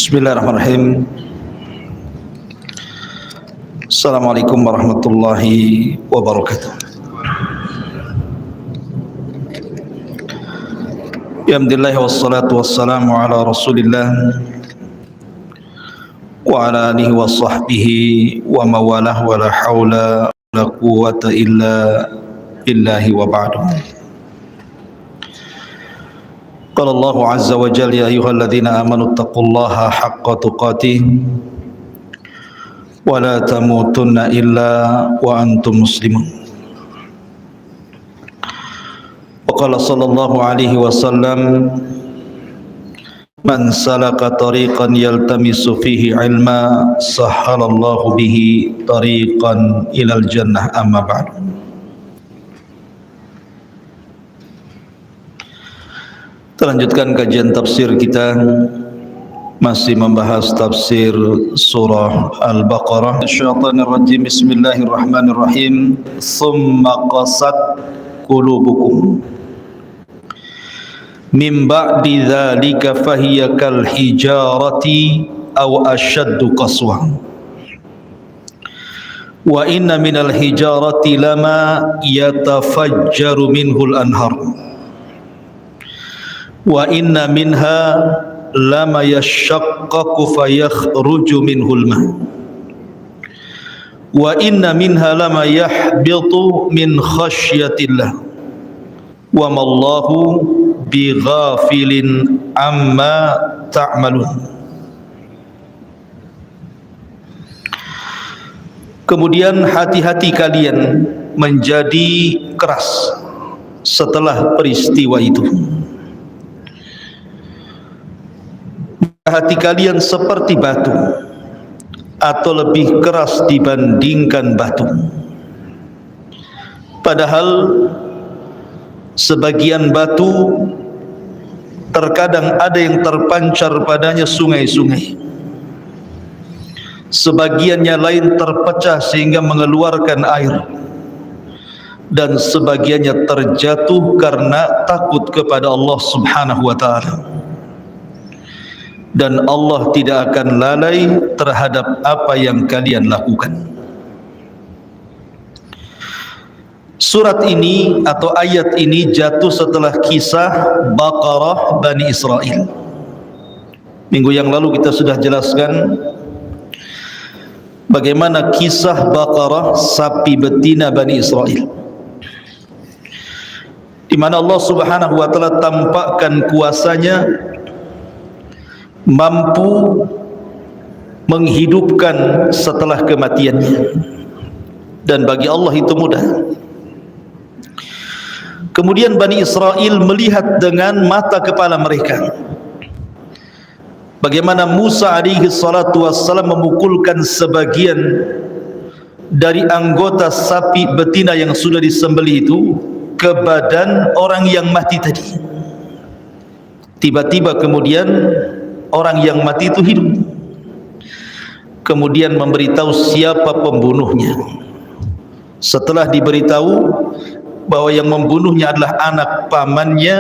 Bismillahirrahmanirrahim. Assalamualaikum warahmatullahi wabarakatuh. Alhamdulillah wassalatu wassalamu ala Rasulillah wa ala alihi wa sahbihi wa mawalah wa la hawla wa la quwwata illa billahi wa ba'du. Qala Allahu azza wa jalla ya ayyuhalladzina amanu taqullaha haqqa tuqatih wa la tamutunna illa wa antum muslimun. Wa qala sallallahu alaihi wasallam man salaka tariqan yaltamisu fihi ilma sahhalallahu bihi tariqan ilal jannah, amma ba'du. Lanjutkan kajian tafsir kita, masih membahas tafsir surah Al-Baqarah. Syaitanir rajim. Bismillahirrahmanirrahim. Tsumma qasat qulubukum min ba'di dzalika fahiya kal hijarati aw ashaddu qaswa wa inna minal hijarati lama yatafajjaru minhul anhar wa inna minha lama yashaqqaqu fayakhruju minhul ma wa inna minha lama yahbitu min khasyatillah wa mallahu bighafilin amma ta'malun. Kemudian hati-hati kalian menjadi keras setelah peristiwa itu. Hati kalian seperti batu atau lebih keras dibandingkan batu. Padahal sebagian batu terkadang ada yang terpancar padanya sungai-sungai, sebagiannya lain terpecah sehingga mengeluarkan air, dan sebagiannya terjatuh karena takut kepada Allah Subhanahu wa ta'ala. Dan Allah tidak akan lalai terhadap apa yang kalian lakukan. Surat ini atau ayat ini jatuh setelah kisah Baqarah Bani Israel. Minggu yang lalu kita sudah jelaskan bagaimana kisah Baqarah sapi betina Bani Israel, di mana Allah Subhanahu wa ta'ala tampakkan kuasanya mampu menghidupkan setelah kematiannya, dan bagi Allah itu mudah. Kemudian Bani Israel melihat dengan mata kepala mereka bagaimana Musa alaihi salatu wassalam memukulkan sebagian dari anggota sapi betina yang sudah disembelih itu ke badan orang yang mati tadi. Tiba-tiba kemudian orang yang mati itu hidup, kemudian memberitahu siapa pembunuhnya. Setelah diberitahu bahwa yang membunuhnya adalah anak pamannya,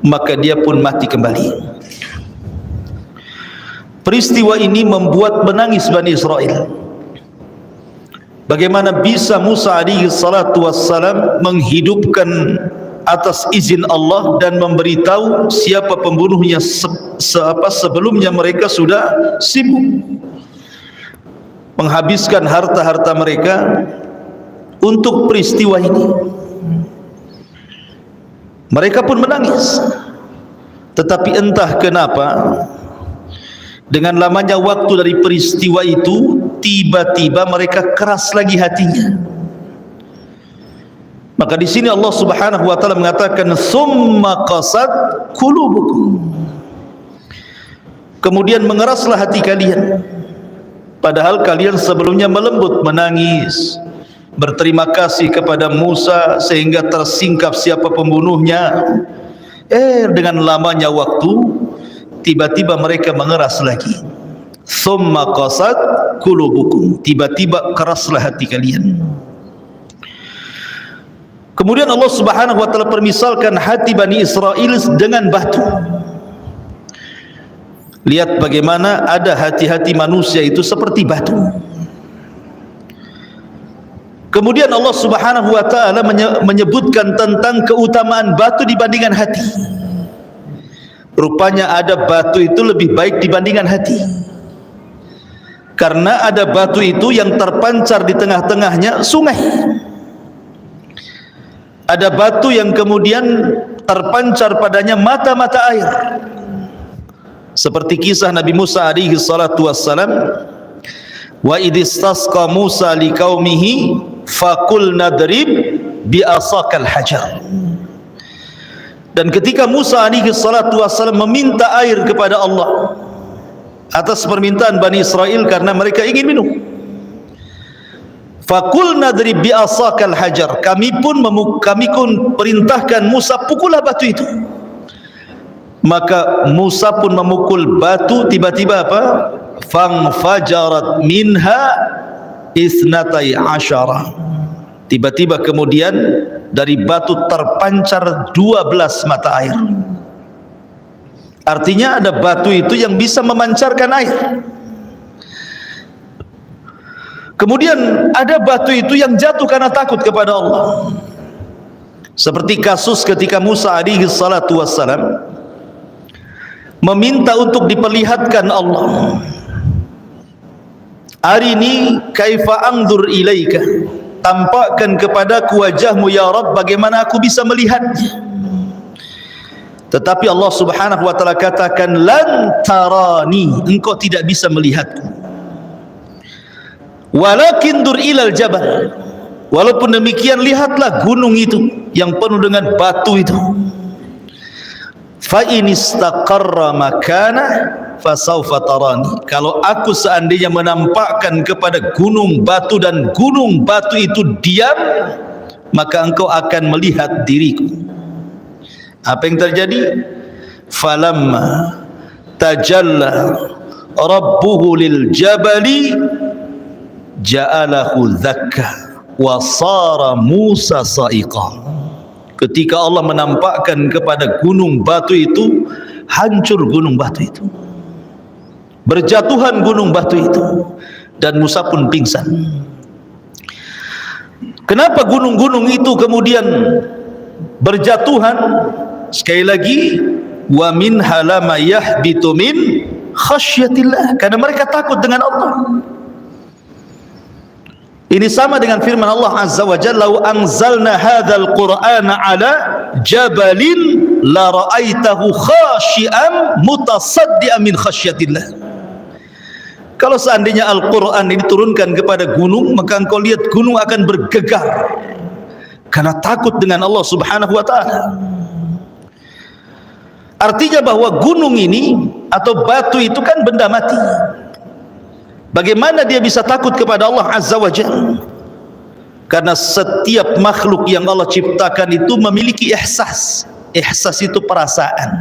maka dia pun mati kembali. Peristiwa ini membuat menangis Bani Israel. Bagaimana bisa Musa alaihi salatu wassalam menghidupkan atas izin Allah dan memberitahu siapa pembunuhnya sebelumnya mereka sudah sibuk menghabiskan harta-harta mereka untuk peristiwa ini. Mereka pun menangis. Tetapi entah kenapa dengan lamanya waktu dari peristiwa itu, tiba-tiba mereka keras lagi hatinya. Maka di sini Allah Subhanahu wa ta'ala mengatakan summa qasat qulubukum, kemudian mengeraslah hati kalian, padahal kalian sebelumnya melembut, menangis, berterima kasih kepada Musa sehingga tersingkap siapa pembunuhnya. Dengan lamanya waktu tiba-tiba mereka mengeras lagi. Summa qasat qulubukum, tiba-tiba keraslah hati kalian. Kemudian Allah Subhanahu wa ta'ala permisalkan hati Bani Israel dengan batu. Lihat bagaimana ada hati-hati manusia itu seperti batu. Kemudian Allah Subhanahu wa taala menyebutkan tentang keutamaan batu dibandingkan hati. Rupanya ada batu itu lebih baik dibandingkan hati. Karena ada batu itu yang terpancar di tengah-tengahnya sungai. Ada batu yang kemudian terpancar padanya mata-mata air. Seperti kisah Nabi Musa alaihi salatu wassalam, wa idistasqa Musa liqaumihi faqul nadrib bi asaqal hajar. Dan ketika Musa alaihi salatu wassalam meminta air kepada Allah atas permintaan Bani Israel karena mereka ingin minum, faqul nadrib bi asaqal hajar, kami pun perintahkan Musa pukullah batu itu. Maka Musa pun memukul batu, tiba-tiba apa? Fangfajarat minha isnatai asyara. Tiba-tiba kemudian dari batu terpancar 12 mata air. Artinya ada batu itu yang bisa memancarkan air. Kemudian ada batu itu yang jatuh karena takut kepada Allah. Seperti kasus ketika Musa alaihi salatu wassalam meminta untuk diperlihatkan Allah. Arini kaifa anzur ilaika, tampakkan kepadaku wajahmu ya Rabb, bagaimana aku bisa melihatnya. Tetapi Allah Subhanahu wa taala katakan, lan tarani, engkau tidak bisa melihatku. Walakin dur ilal jabal, walaupun demikian lihatlah gunung itu yang penuh dengan batu itu. Fa in istaqarra makana fasawfa tarani, kalau aku seandainya menampakkan kepada gunung batu dan gunung batu itu diam, maka engkau akan melihat diriku. Apa yang terjadi? Falamma tajalla rabbuhu lil jabali ja'alahu dzakka wa sara Musa sa'iqa. Ketika Allah menampakkan kepada gunung batu itu, hancur gunung batu itu, berjatuhan gunung batu itu, dan Musa pun pingsan. Kenapa gunung-gunung itu kemudian berjatuhan? Sekali lagi, wa min halama yahbitu min khasyatillah, karena mereka takut dengan Allah. Ini sama dengan firman Allah Azza wa Jalla, "Lau anzalna hadzal Qur'ana 'ala jabalin la ra'aitahu khashi'an mutasaddian min khasyatillah." Kalau seandainya Al-Qur'an ini diturunkan kepada gunung, maka engkau lihat gunung akan bergegar karena takut dengan Allah Subhanahu wa taala. Artinya bahwa gunung ini atau batu itu kan benda mati. Bagaimana dia bisa takut kepada Allah Azza wa Jalla? Karena setiap makhluk yang Allah ciptakan itu memiliki ihsas. Ihsas itu perasaan.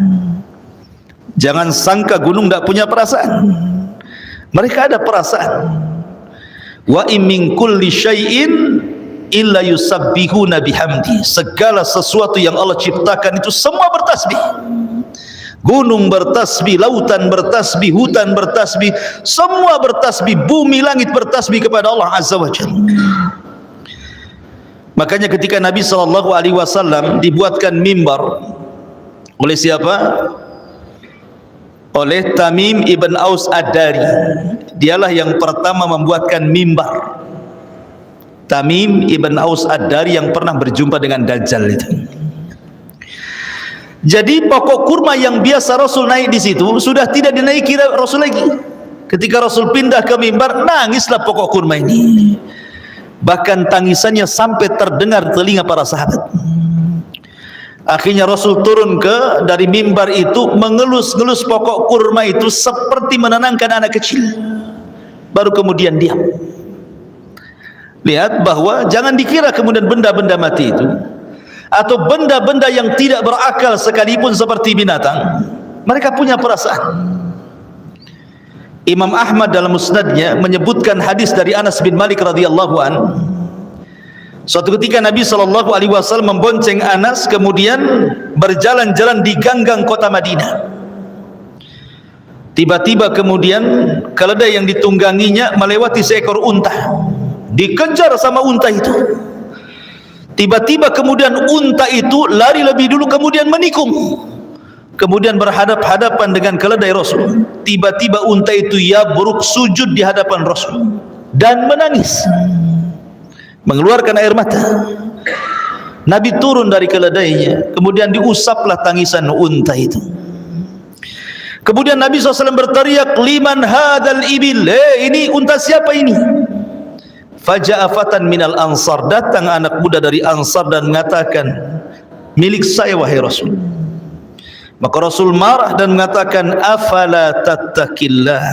Jangan sangka gunung tidak punya perasaan. Mereka ada perasaan. Wa in min kulli syai'in illa yusabbihuna bihamdi. Segala sesuatu yang Allah ciptakan itu semua bertasbih. Gunung bertasbih, lautan bertasbih, hutan bertasbih, semua bertasbih, bumi langit bertasbih kepada Allah Azza wa Jalla. Makanya ketika Nabi SAW dibuatkan mimbar oleh siapa? Oleh Tamim ibn Aus Ad-Dari. Dialah yang pertama membuatkan mimbar. Tamim ibn Aus Ad-Dari yang pernah berjumpa dengan Dajjal itu. Jadi pokok kurma yang biasa Rasul naik di situ sudah tidak dinaiki Rasul lagi. Ketika Rasul pindah ke mimbar, nangislah pokok kurma ini. Bahkan tangisannya sampai terdengar telinga para sahabat. Akhirnya Rasul turun dari mimbar itu, mengelus-ngelus pokok kurma itu seperti menenangkan anak kecil. Baru kemudian diam. Lihat bahwa jangan dikira kemudian benda-benda mati itu atau benda-benda yang tidak berakal sekalipun seperti binatang, mereka punya perasaan. Imam Ahmad dalam musnadnya menyebutkan hadis dari Anas bin Malik radhiyallahu an. Suatu ketika Nabi SAW membonceng Anas, kemudian berjalan-jalan di ganggang kota Madinah. Tiba-tiba kemudian keledai yang ditungganginya melewati seekor unta, dikejar sama unta itu. Tiba-tiba kemudian unta itu lari lebih dulu, kemudian menikung, kemudian berhadap-hadapan dengan keledai Rasul. Tiba-tiba unta itu yabruk, sujud di hadapan Rasul dan menangis, mengeluarkan air mata. Nabi turun dari keledainya, kemudian diusaplah tangisan unta itu. Kemudian Nabi SAW berteriak, liman hadal ibil, ini unta siapa ini? Faja'a fatan minal ansar, datang anak muda dari Ansar dan mengatakan, milik saya wahai Rasul. Maka Rasul marah dan mengatakan, afala tattaqillah,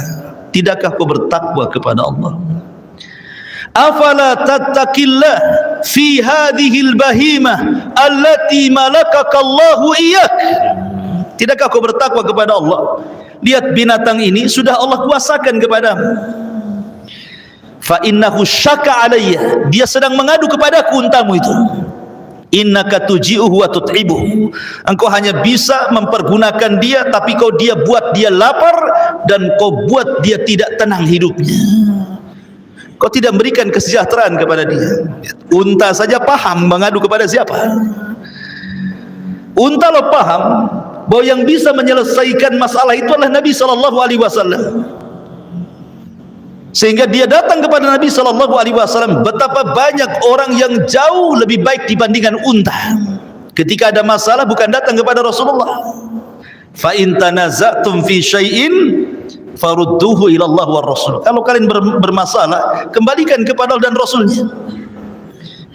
tidakkah kau bertakwa kepada Allah? Afala tattaqillah fi hadhil bahimah allati malakaka Allahu iyyak, tidakkah kau bertakwa kepada Allah? Lihat binatang ini sudah Allah kuasakan kepadamu. Fa innahu syaka alayya, dia sedang mengadu kepadaku untamu itu. Innaka tuji'uhu wa tut'ibuhu, engkau hanya bisa mempergunakan dia, tapi dia buat dia lapar dan kau buat dia tidak tenang hidupnya. Kau tidak berikan kesejahteraan kepada dia. Unta saja paham mengadu kepada siapa. Unta lo paham bahwa yang bisa menyelesaikan masalah itu adalah Nabi SAW. Sehingga dia datang kepada Nabi SAW. Betapa banyak orang yang jauh lebih baik dibandingkan unta. Ketika ada masalah bukan datang kepada Rasulullah. Fa in tanaza'tum fi syai'in farudduhu ila Allah war Rasul. Kalau kalian bermasalah, kembalikan kepada Allah dan Rasulnya.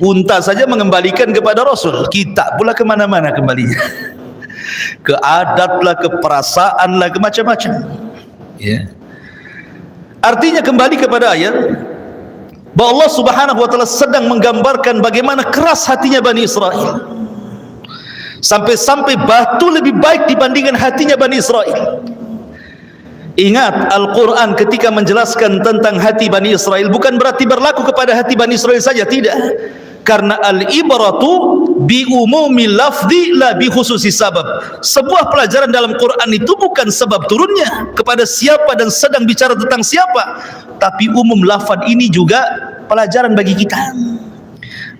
Unta saja mengembalikan kepada Rasul, kita pula kemana-mana kembalinya. Ke adat lah, ke perasaan lah, ke macam-macam. Ya. Artinya kembali kepada ayat bahwa Allah Subhanahu wa taala sedang menggambarkan bagaimana keras hatinya Bani Israel. Sampai-sampai batu lebih baik dibandingkan hatinya Bani Israel. Ingat, Al-Quran ketika menjelaskan tentang hati Bani Israel bukan berarti berlaku kepada hati Bani Israel saja, tidak. Karena al-ibratu bi umumi lafzi la bi khususi sabab. Sebuah pelajaran dalam Quran itu bukan sebab turunnya, kepada siapa dan sedang bicara tentang siapa, tapi umum lafaz ini juga pelajaran bagi kita.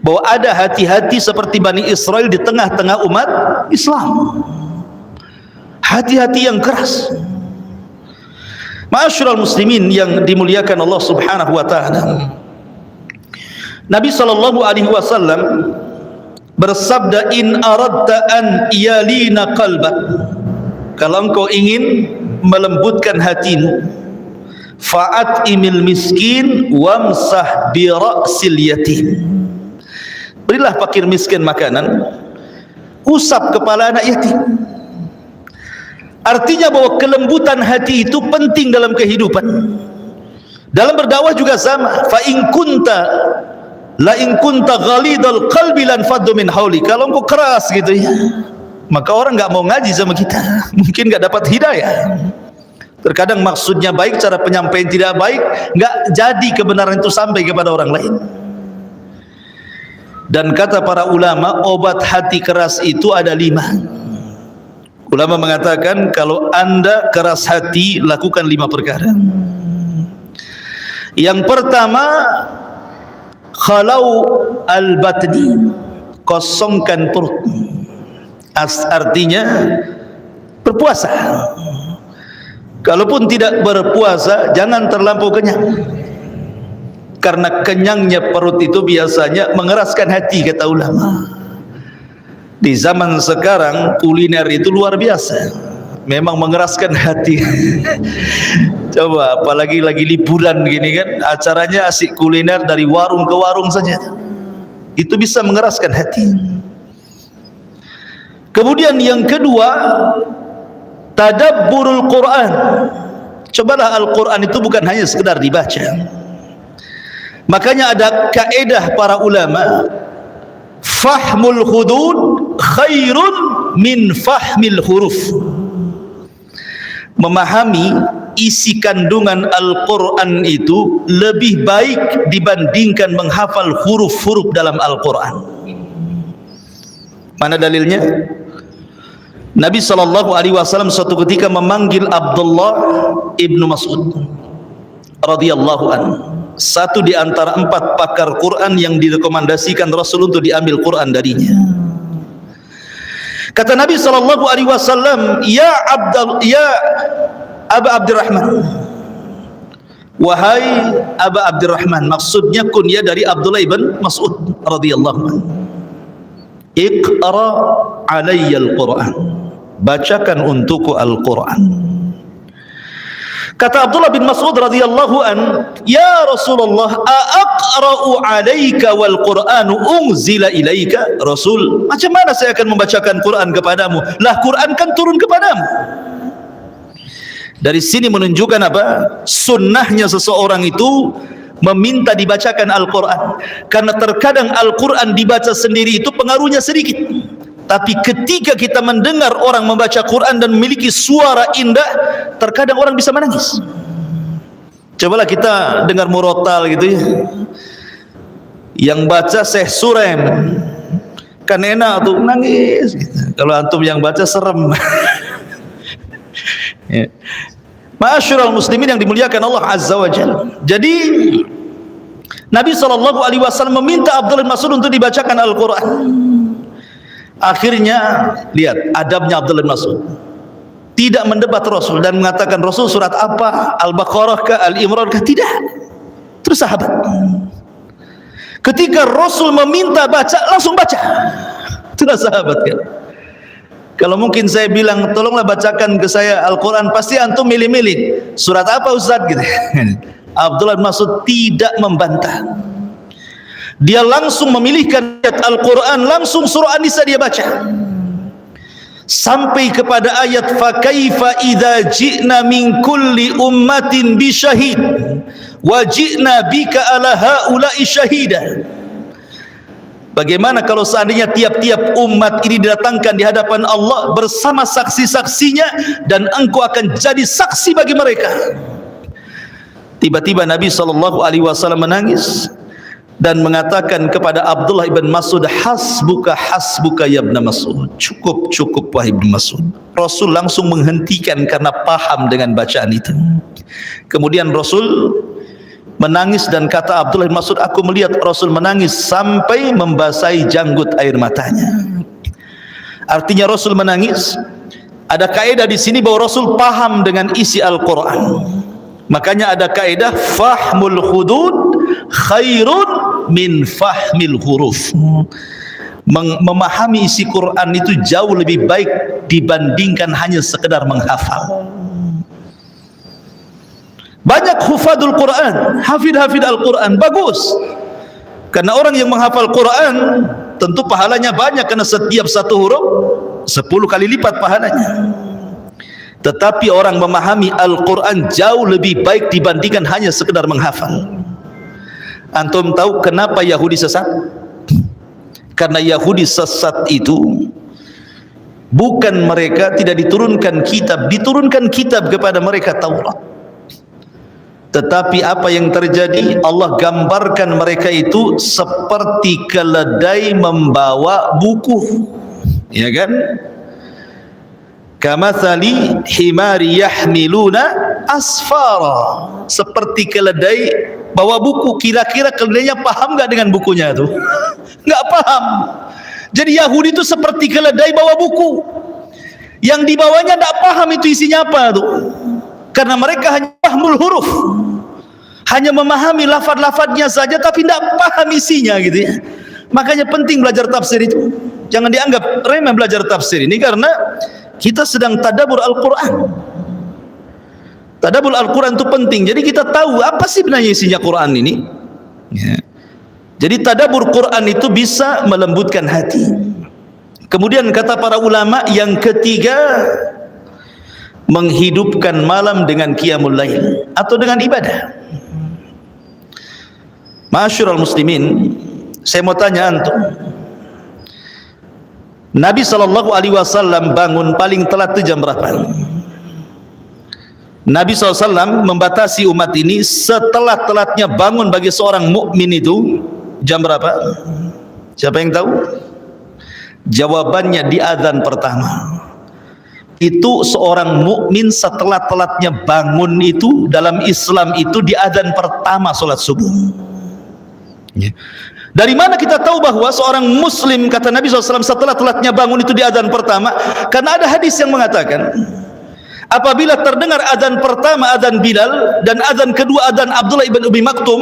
Bahwa ada hati-hati seperti Bani Israel di tengah-tengah umat Islam. Hati-hati yang keras. Ma'asyiral muslimin yang dimuliakan Allah Subhanahu wa taala. Nabi sallallahu alaihi wasallam bersabda, in aradta an yalina qalbak, kalau engkau ingin melembutkan hatimu, fa'atimil miskin wamsah bi ra'sil yatim, berilah fakir miskin makanan, usap kepala anak yatim. Artinya bahwa kelembutan hati itu penting dalam kehidupan. Dalam berdakwah juga sama. Fa in kunta ghalidal qalbi lan faddu min hauli. Kalau engkau keras gitu ya, maka orang enggak mau ngaji sama kita. Mungkin enggak dapat hidayah. Terkadang maksudnya baik, cara penyampaian tidak baik, enggak jadi kebenaran itu sampai kepada orang lain. Dan kata para ulama, obat hati keras itu ada 5. Ulama mengatakan kalau anda keras hati, lakukan 5 perkara. Yang pertama, khalau al-batni, kosongkan perut. Artinya berpuasa. Kalaupun tidak berpuasa, jangan terlampau kenyang. Karena kenyangnya perut itu biasanya mengeraskan hati, kata ulama. Di zaman sekarang kuliner itu luar biasa, memang mengeraskan hati. Coba apalagi lagi liburan gini kan, acaranya asik kuliner dari warung ke warung saja, itu bisa mengeraskan hati. Kemudian yang kedua, tadabburul Quran. Cobalah Al-Quran itu bukan hanya sekedar dibaca. Makanya ada kaedah para ulama, fahmul hudud khairun min fahmil huruf. Memahami isi kandungan Al-Quran itu lebih baik dibandingkan menghafal huruf-huruf dalam Al-Quran. Mana dalilnya? Nabi SAW suatu ketika memanggil Abdullah ibnu Mas'ud radhiyallahu anhu, satu di antara 4 pakar Quran yang direkomendasikan Rasul untuk diambil Quran darinya. Kata Nabi SAW, ya Aba Abdurrahman, wahai Aba Abdurrahman, maksudnya kunyah dari Abdullah ibn Mas'ud radhiyallahu anhu. Iqra alayya al-Quran, bacakan untukku Al-Quran. Kata Abdullah bin Mas'ud radhiyallahu an, ya Rasulullah, aqra'u alayka wal Qur'anu unzila ilaika? Rasul, macam mana saya akan membacakan Quran kepadamu? Lah Quran kan turun kepadamu. Dari sini menunjukkan apa? Sunnahnya seseorang itu meminta dibacakan Al-Quran, karena terkadang Al-Quran dibaca sendiri itu pengaruhnya sedikit, tapi ketika kita mendengar orang membaca Quran dan memiliki suara indah, terkadang orang bisa menangis. Cobalah kita dengar murotal gitu ya, yang baca Syekh Surem kan enak tuh, nangis gitu. Kalau antum yang baca serem. Ya. Ma'asyiral muslimin yang dimuliakan Allah Azza wa Jalla. Jadi Nabi SAW meminta Abdullah bin Mas'ud untuk dibacakan Al-Quran. Akhirnya lihat adabnya Abdullah bin Mas'ud, tidak mendebat Rasul dan mengatakan Rasul surat apa, Al-Baqarah kah, Al-Imran kah, tidak. Terus sahabat, ketika Rasul meminta baca, langsung baca. Itulah sahabat kan. Kalau mungkin saya bilang tolonglah bacakan ke saya Al-Quran, pasti antum milih-milih surat apa Ustaz gitu. Abdullah bin Mas'ud tidak membantah, dia langsung memilihkan ayat Al-Quran, langsung surah An-Nisa dia baca sampai kepada ayat fa kaifa idza ji'na min kulli ummatin bi syahid wa ji'na bika ala haula'i syahida. Bagaimana kalau seandainya tiap-tiap umat ini didatangkan di hadapan Allah bersama saksi-saksinya, dan engkau akan jadi saksi bagi mereka. Tiba-tiba Nabi SAW menangis dan mengatakan kepada Abdullah ibn Mas'ud, hasbuka hasbuka ya ibn Mas'ud, cukup cukup wahai ibn Mas'ud. Rasul langsung menghentikan karena paham dengan bacaan itu. Kemudian Rasul menangis dan kata Abdullah bin Mas'ud, aku melihat Rasul menangis sampai membasahi janggut air matanya. Artinya Rasul menangis. Ada kaidah di sini bahwa Rasul paham dengan isi Al-Quran. Makanya ada kaidah fahmul hudud khairun min fahmil huruf. Memahami isi Quran itu jauh lebih baik dibandingkan hanya sekedar menghafal. Banyak hufadul Quran, hafid-hafid Al-Quran, bagus. Karena orang yang menghafal Quran tentu pahalanya banyak, karena setiap satu huruf 10 kali lipat pahalanya. Tetapi orang memahami Al-Quran jauh lebih baik dibandingkan hanya sekedar menghafal. Antum tahu kenapa Yahudi sesat? Karena Yahudi sesat itu bukan mereka tidak diturunkan kitab kepada mereka Taurat. Tetapi apa yang terjadi? Allah gambarkan mereka itu seperti keledai membawa buku, ya kan? Kamathali himari yahmiluna asfara, seperti keledai bawa buku. Kira-kira keledainya paham nggak dengan bukunya itu? Nggak paham. Jadi Yahudi itu seperti keledai bawa buku, yang dibawanya nggak paham itu isinya apa tuh. Karena mereka hanya fahmul huruf, hanya memahami lafaz-lafaznya saja, tapi tidak paham isinya gitu ya. Makanya penting belajar tafsir itu. Jangan dianggap remeh belajar tafsir ini, karena kita sedang tadabbur Al-Quran. Tadabbur Al-Quran itu penting. Jadi kita tahu apa sih sebenarnya isinya Quran ini ya. Jadi tadabbur Quran itu bisa melembutkan hati. Kemudian kata para ulama yang ketiga, menghidupkan malam dengan qiyamul lail atau dengan ibadah. Ma'asyiral muslimin, saya mau tanya antum, Nabi SAW bangun paling telat itu jam berapa? Nabi SAW membatasi umat ini setelat-telatnya bangun bagi seorang mukmin itu jam berapa? Siapa yang tahu? Jawabannya di azan pertama. Itu seorang mukmin setelah telatnya bangun itu dalam Islam itu di adzan pertama salat subuh. Ya. Dari mana kita tahu bahwa seorang muslim, kata Nabi SAW, setelah telatnya bangun itu di adzan pertama? Karena ada hadis yang mengatakan, apabila terdengar adzan pertama, adzan Bilal, dan adzan kedua, adzan Abdullah ibn Umi Maktum,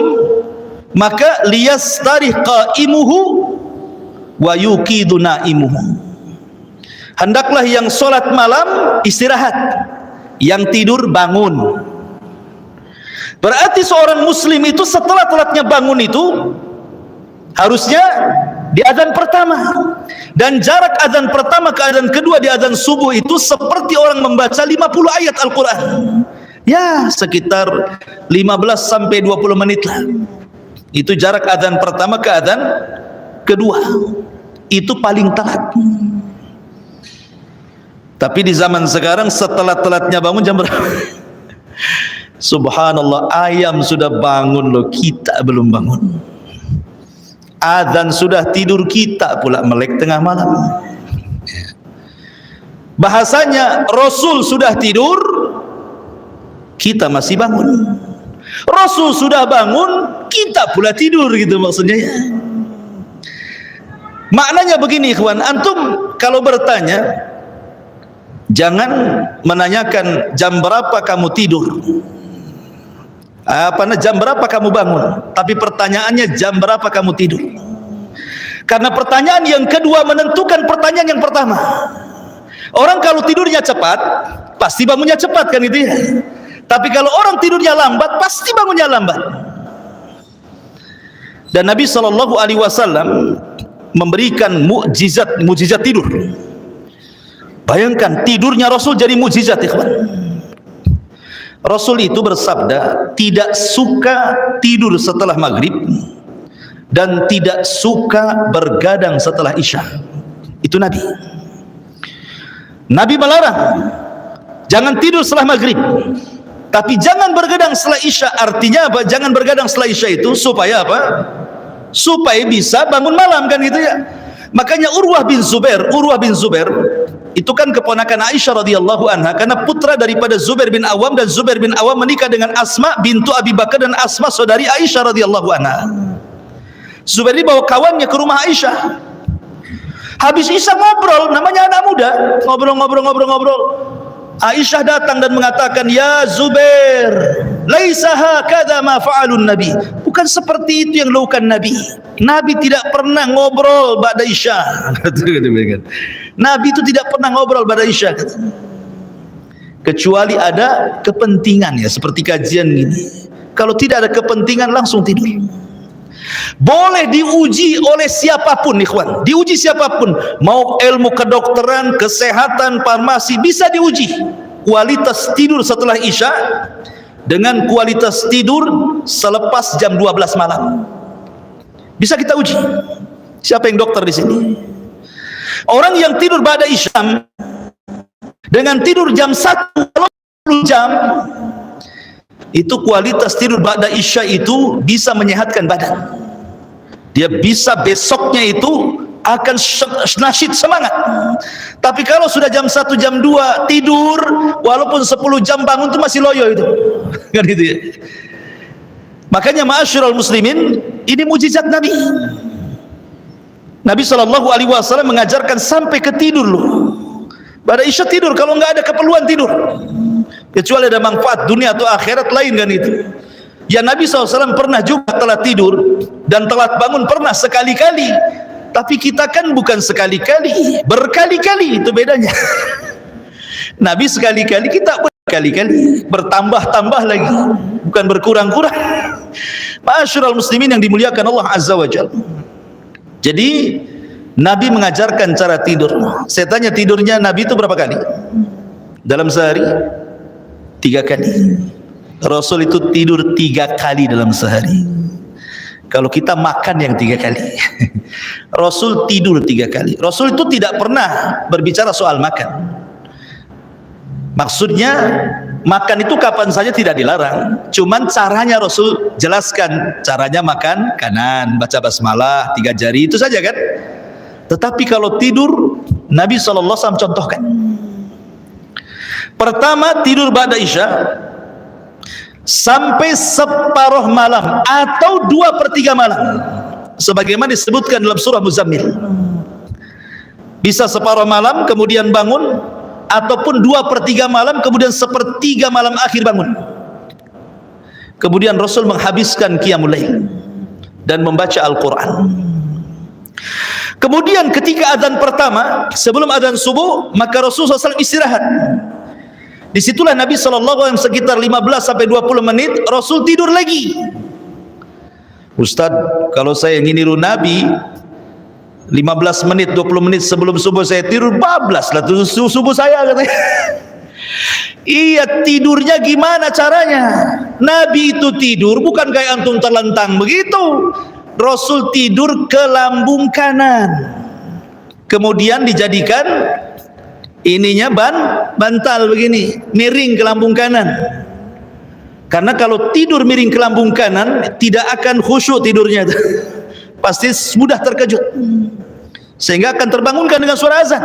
maka liyastarih qaimuhu wa yuqidu naimuhu. Hendaklah yang solat malam istirahat, yang tidur bangun. Berarti seorang muslim itu setelah telatnya bangun itu harusnya di adzan pertama, dan jarak adzan pertama ke adzan kedua di adzan subuh itu seperti orang membaca 50 ayat Al-Quran, ya sekitar 15 sampai 20 menit lah. Itu jarak adzan pertama ke adzan kedua, itu paling telat. Tapi di zaman sekarang setelah telatnya bangun jam berapa? Subhanallah, ayam sudah bangun loh, kita belum bangun. Adzan sudah tidur, kita pula melek tengah malam. Bahasanya Rasul sudah tidur, kita masih bangun. Rasul sudah bangun, kita pula tidur, gitu maksudnya ya. Maknanya begini ikhwan, antum kalau bertanya jangan menanyakan jam berapa kamu tidur, jam berapa kamu bangun, tapi pertanyaannya jam berapa kamu tidur. Karena pertanyaan yang kedua menentukan pertanyaan yang pertama. Orang kalau tidurnya cepat pasti bangunnya cepat, kan gitu ya. Tapi kalau orang tidurnya lambat pasti bangunnya lambat. Dan Nabi SAW memberikan mukjizat tidur. Bayangkan tidurnya Rasul jadi mukjizat, ikhwan. Rasul itu bersabda tidak suka tidur setelah maghrib dan tidak suka bergadang setelah isya. Itu Nabi. Nabi melarang jangan tidur setelah maghrib, tapi jangan bergadang setelah isya. Artinya apa? Jangan bergadang setelah isya itu supaya apa? Supaya bisa bangun malam, kan gitu ya. Makanya Urwah bin Zubair itu kan keponakan Aisyah radhiyallahu anha, karena putra daripada Zubair bin Awam, dan Zubair bin Awam menikah dengan Asma bintu Abi Bakar, dan Asma saudari Aisyah radhiyallahu anha. Zubair ini bawa kawannya ke rumah Aisyah. Habis isya ngobrol, namanya anak muda, ngobrol. Aisyah datang dan mengatakan, "Ya Zubair, laisa hakadha ma fa'alun Nabi." Bukan seperti itu yang dilakukan Nabi. Nabi tidak pernah ngobrol ba'da isya. Nabi itu tidak pernah ngobrol ba'da isya, kecuali ada kepentingan, ya seperti kajian gini. Kalau tidak ada kepentingan langsung tidur. Boleh diuji oleh siapapun, ikhwan, diuji siapapun, mau ilmu kedokteran, kesehatan, farmasi, bisa diuji kualitas tidur setelah isya dengan kualitas tidur selepas jam 12 malam. Bisa kita uji. Siapa yang dokter di sini? Orang yang tidur ba'da isya dengan tidur jam 1 jam, itu kualitas tidur ba'da isya itu bisa menyehatkan badan. Dia bisa besoknya itu akan nasyid, semangat. Tapi kalau sudah jam 1 jam 2 tidur, walaupun 10 jam bangun itu masih loyo itu. Kan gitu ya. Makanya ma'asyiral muslimin, ini mujizat Nabi. Nabi SAW mengajarkan sampai ke tidur loh. Pada isya tidur, kalau nggak ada keperluan tidur. Kecuali ada manfaat dunia atau akhirat lain, kan itu. Ya Nabi SAW pernah juga telat tidur dan telat bangun, pernah sekali-kali. Tapi kita kan bukan sekali-kali, berkali-kali, itu bedanya. Nabi sekali-kali, kita berkali-kali, bertambah-tambah lagi, bukan berkurang-kurang. Ma'asyiral muslimin yang dimuliakan Allah Azza wa Jalla. Jadi Nabi mengajarkan cara tidur. Saya tanya, tidurnya Nabi itu berapa kali? Dalam sehari? 3 kali. Rasul itu tidur 3 kali dalam sehari. Kalau kita makan yang 3 kali. Rasul tidur 3 kali. Rasul itu tidak pernah berbicara soal makan. Maksudnya makan itu kapan saja tidak dilarang. Cuman caranya Rasul jelaskan. Caranya makan kanan, baca basmalah 3 jari, itu saja kan. Tetapi kalau tidur, Nabi SAW contohkan. Pertama, tidur ba'da isya sampai separuh malam atau 2/3 malam, sebagaimana disebutkan dalam surah Muzammil. Bisa separuh malam kemudian bangun, ataupun 2/3 malam kemudian 1/3 malam akhir bangun. Kemudian Rasul menghabiskan qiyamul lail dan membaca Al-Quran. Kemudian ketika azan pertama sebelum azan subuh, maka Rasulullah SAW istirahat. Disitulah Nabi SAW sekitar 15-20 menit Rasul tidur lagi. Ustaz, kalau saya ingin niru Nabi 15 menit 20 menit sebelum subuh saya tidur, bablas lah tuh subuh saya, katanya. Iya, tidurnya gimana caranya? Nabi itu tidur bukan kayak antum terlentang begitu. Rasul tidur ke lambung kanan, kemudian dijadikan ininya bantal begini, miring ke lambung kanan. Karena kalau tidur miring ke lambung kanan tidak akan khusyuk tidurnya, pasti mudah terkejut, sehingga akan terbangunkan dengan suara azan.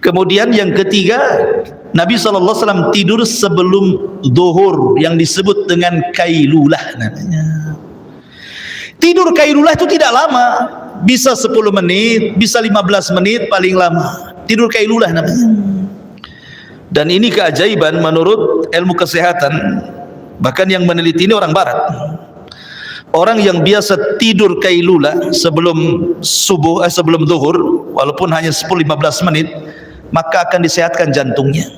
Kemudian yang ketiga, Nabi SAW tidur sebelum zuhur yang disebut dengan kailulah namanya. Tidur kailulah itu tidak lama, bisa 10 menit, bisa 15 menit paling lama. Tidur kailulah namanya. Dan ini keajaiban menurut ilmu kesehatan, bahkan yang meneliti ini orang barat. Orang yang biasa tidur kailulah sebelum subuh, sebelum zuhur, walaupun hanya 10-15 menit, maka akan disehatkan jantungnya,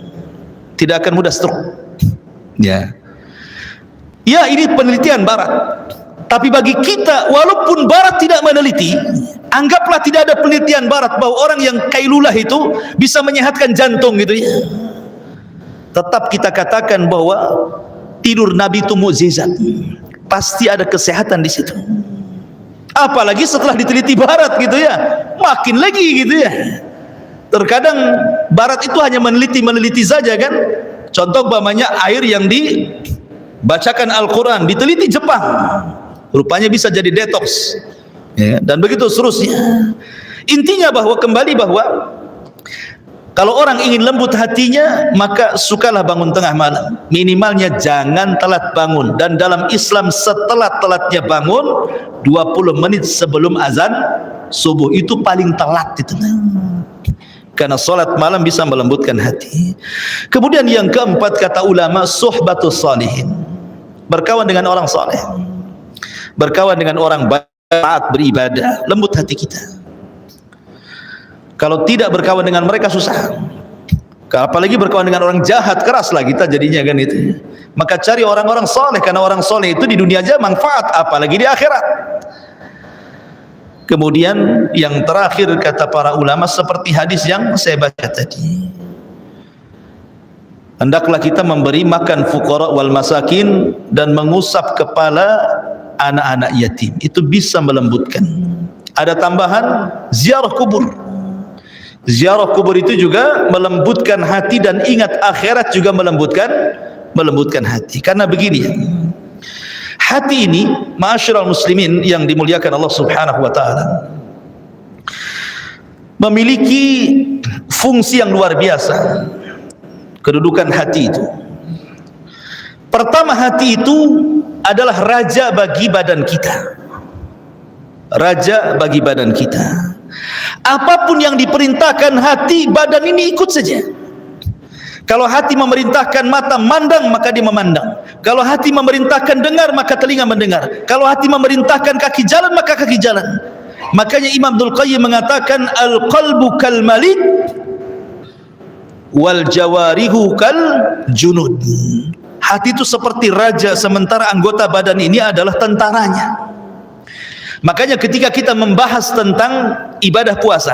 tidak akan mudah stroke. Ya, ini penelitian barat. Tapi bagi kita, walaupun barat tidak meneliti, anggaplah tidak ada penelitian barat bahwa orang yang kailulah itu bisa menyehatkan jantung gitu ya. Tetap kita katakan bahwa tidur Nabi itu mukjizat. Pasti ada kesehatan di situ. Apalagi setelah diteliti barat gitu ya, makin lagi gitu ya. Terkadang barat itu hanya meneliti saja kan. Contoh umpamanya air yang dibacakan Al-Quran diteliti Jepang, rupanya bisa jadi detox ya, dan begitu seterusnya. Intinya bahwa kalau orang ingin lembut hatinya, maka sukalah bangun tengah malam. Minimalnya jangan telat bangun. Dan dalam Islam setelat-telatnya bangun 20 menit sebelum azan subuh, itu paling telat itu. Karena solat malam bisa melembutkan hati. Kemudian yang keempat, kata ulama, suhbatus salihin, berkawan dengan orang saleh, berkawan dengan orang taat beribadah, lembut hati kita. Kalau tidak berkawan dengan mereka susah. Apalagi berkawan dengan orang jahat, keras lah kita jadinya kan itu. Maka cari orang-orang saleh, karena orang saleh itu di dunia aja manfaat, apalagi di akhirat. Kemudian yang terakhir kata para ulama, seperti hadis yang saya baca tadi, hendaklah kita memberi makan fuqara wal masakin dan mengusap kepala anak-anak yatim. Itu bisa melembutkan. Ada tambahan, ziarah kubur. Ziarah kubur itu juga melembutkan hati, dan ingat akhirat juga melembutkan hati. Karena begini ya, hati ini, ma'asyiral muslimin yang dimuliakan Allah Subhanahu wa taala, memiliki fungsi yang luar biasa. Kedudukan hati itu, pertama, hati itu adalah raja bagi badan kita. Raja bagi badan kita. Apapun yang diperintahkan hati, badan ini ikut saja. Kalau hati memerintahkan mata mandang, maka dia memandang. Kalau hati memerintahkan dengar, maka telinga mendengar. Kalau hati memerintahkan kaki jalan, maka kaki jalan. Makanya Imam Abdul Qayyim mengatakan, al-qalbu kal malik wal jawarihu kal junud. Hati itu seperti raja, sementara anggota badan ini adalah tentaranya. Makanya ketika kita membahas tentang ibadah puasa,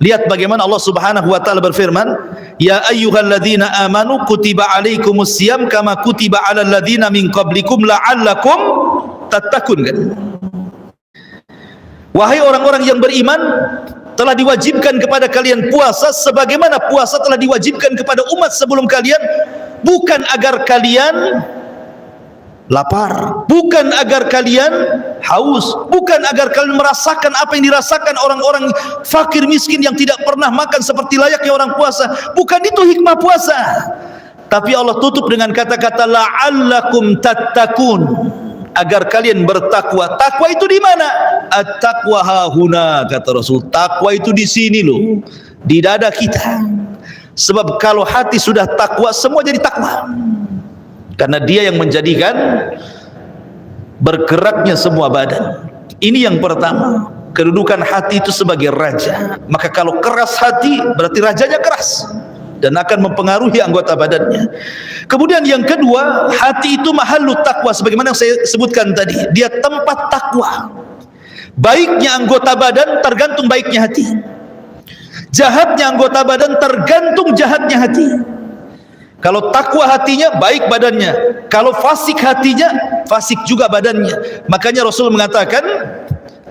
lihat bagaimana Allah Subhanahu wa taala berfirman, ya ayyuhalladzina amanu kutiba alaikumus syiyam kama kutiba alal ladzina min qablikum la'allakum tattaqun. Kan? Wahai orang-orang yang beriman, telah diwajibkan kepada kalian puasa sebagaimana puasa telah diwajibkan kepada umat sebelum kalian, bukan agar kalian lapar, bukan agar kalian haus, bukan agar kalian merasakan apa yang dirasakan orang-orang fakir miskin yang tidak pernah makan seperti layaknya orang puasa. Bukan itu hikmah puasa. Tapi Allah tutup dengan kata-kata la'allakum tattaqun, agar kalian bertakwa. Takwa itu di mana? At-taqwa hahuna, kata Rasul. Takwa itu di sini loh, di dada kita. Sebab kalau hati sudah takwa, semua jadi takwa. Karena dia yang menjadikan bergeraknya semua badan. Ini yang pertama, kedudukan hati itu sebagai raja. Maka kalau keras hati, berarti rajanya keras dan akan mempengaruhi anggota badannya. Kemudian yang kedua, hati itu mahallu takwa, sebagaimana yang saya sebutkan tadi. Dia tempat takwa. Baiknya anggota badan tergantung baiknya hati. Jahatnya anggota badan tergantung jahatnya hati. Kalau takwa hatinya, baik badannya. Kalau fasik hatinya, fasik juga badannya. Makanya Rasul mengatakan,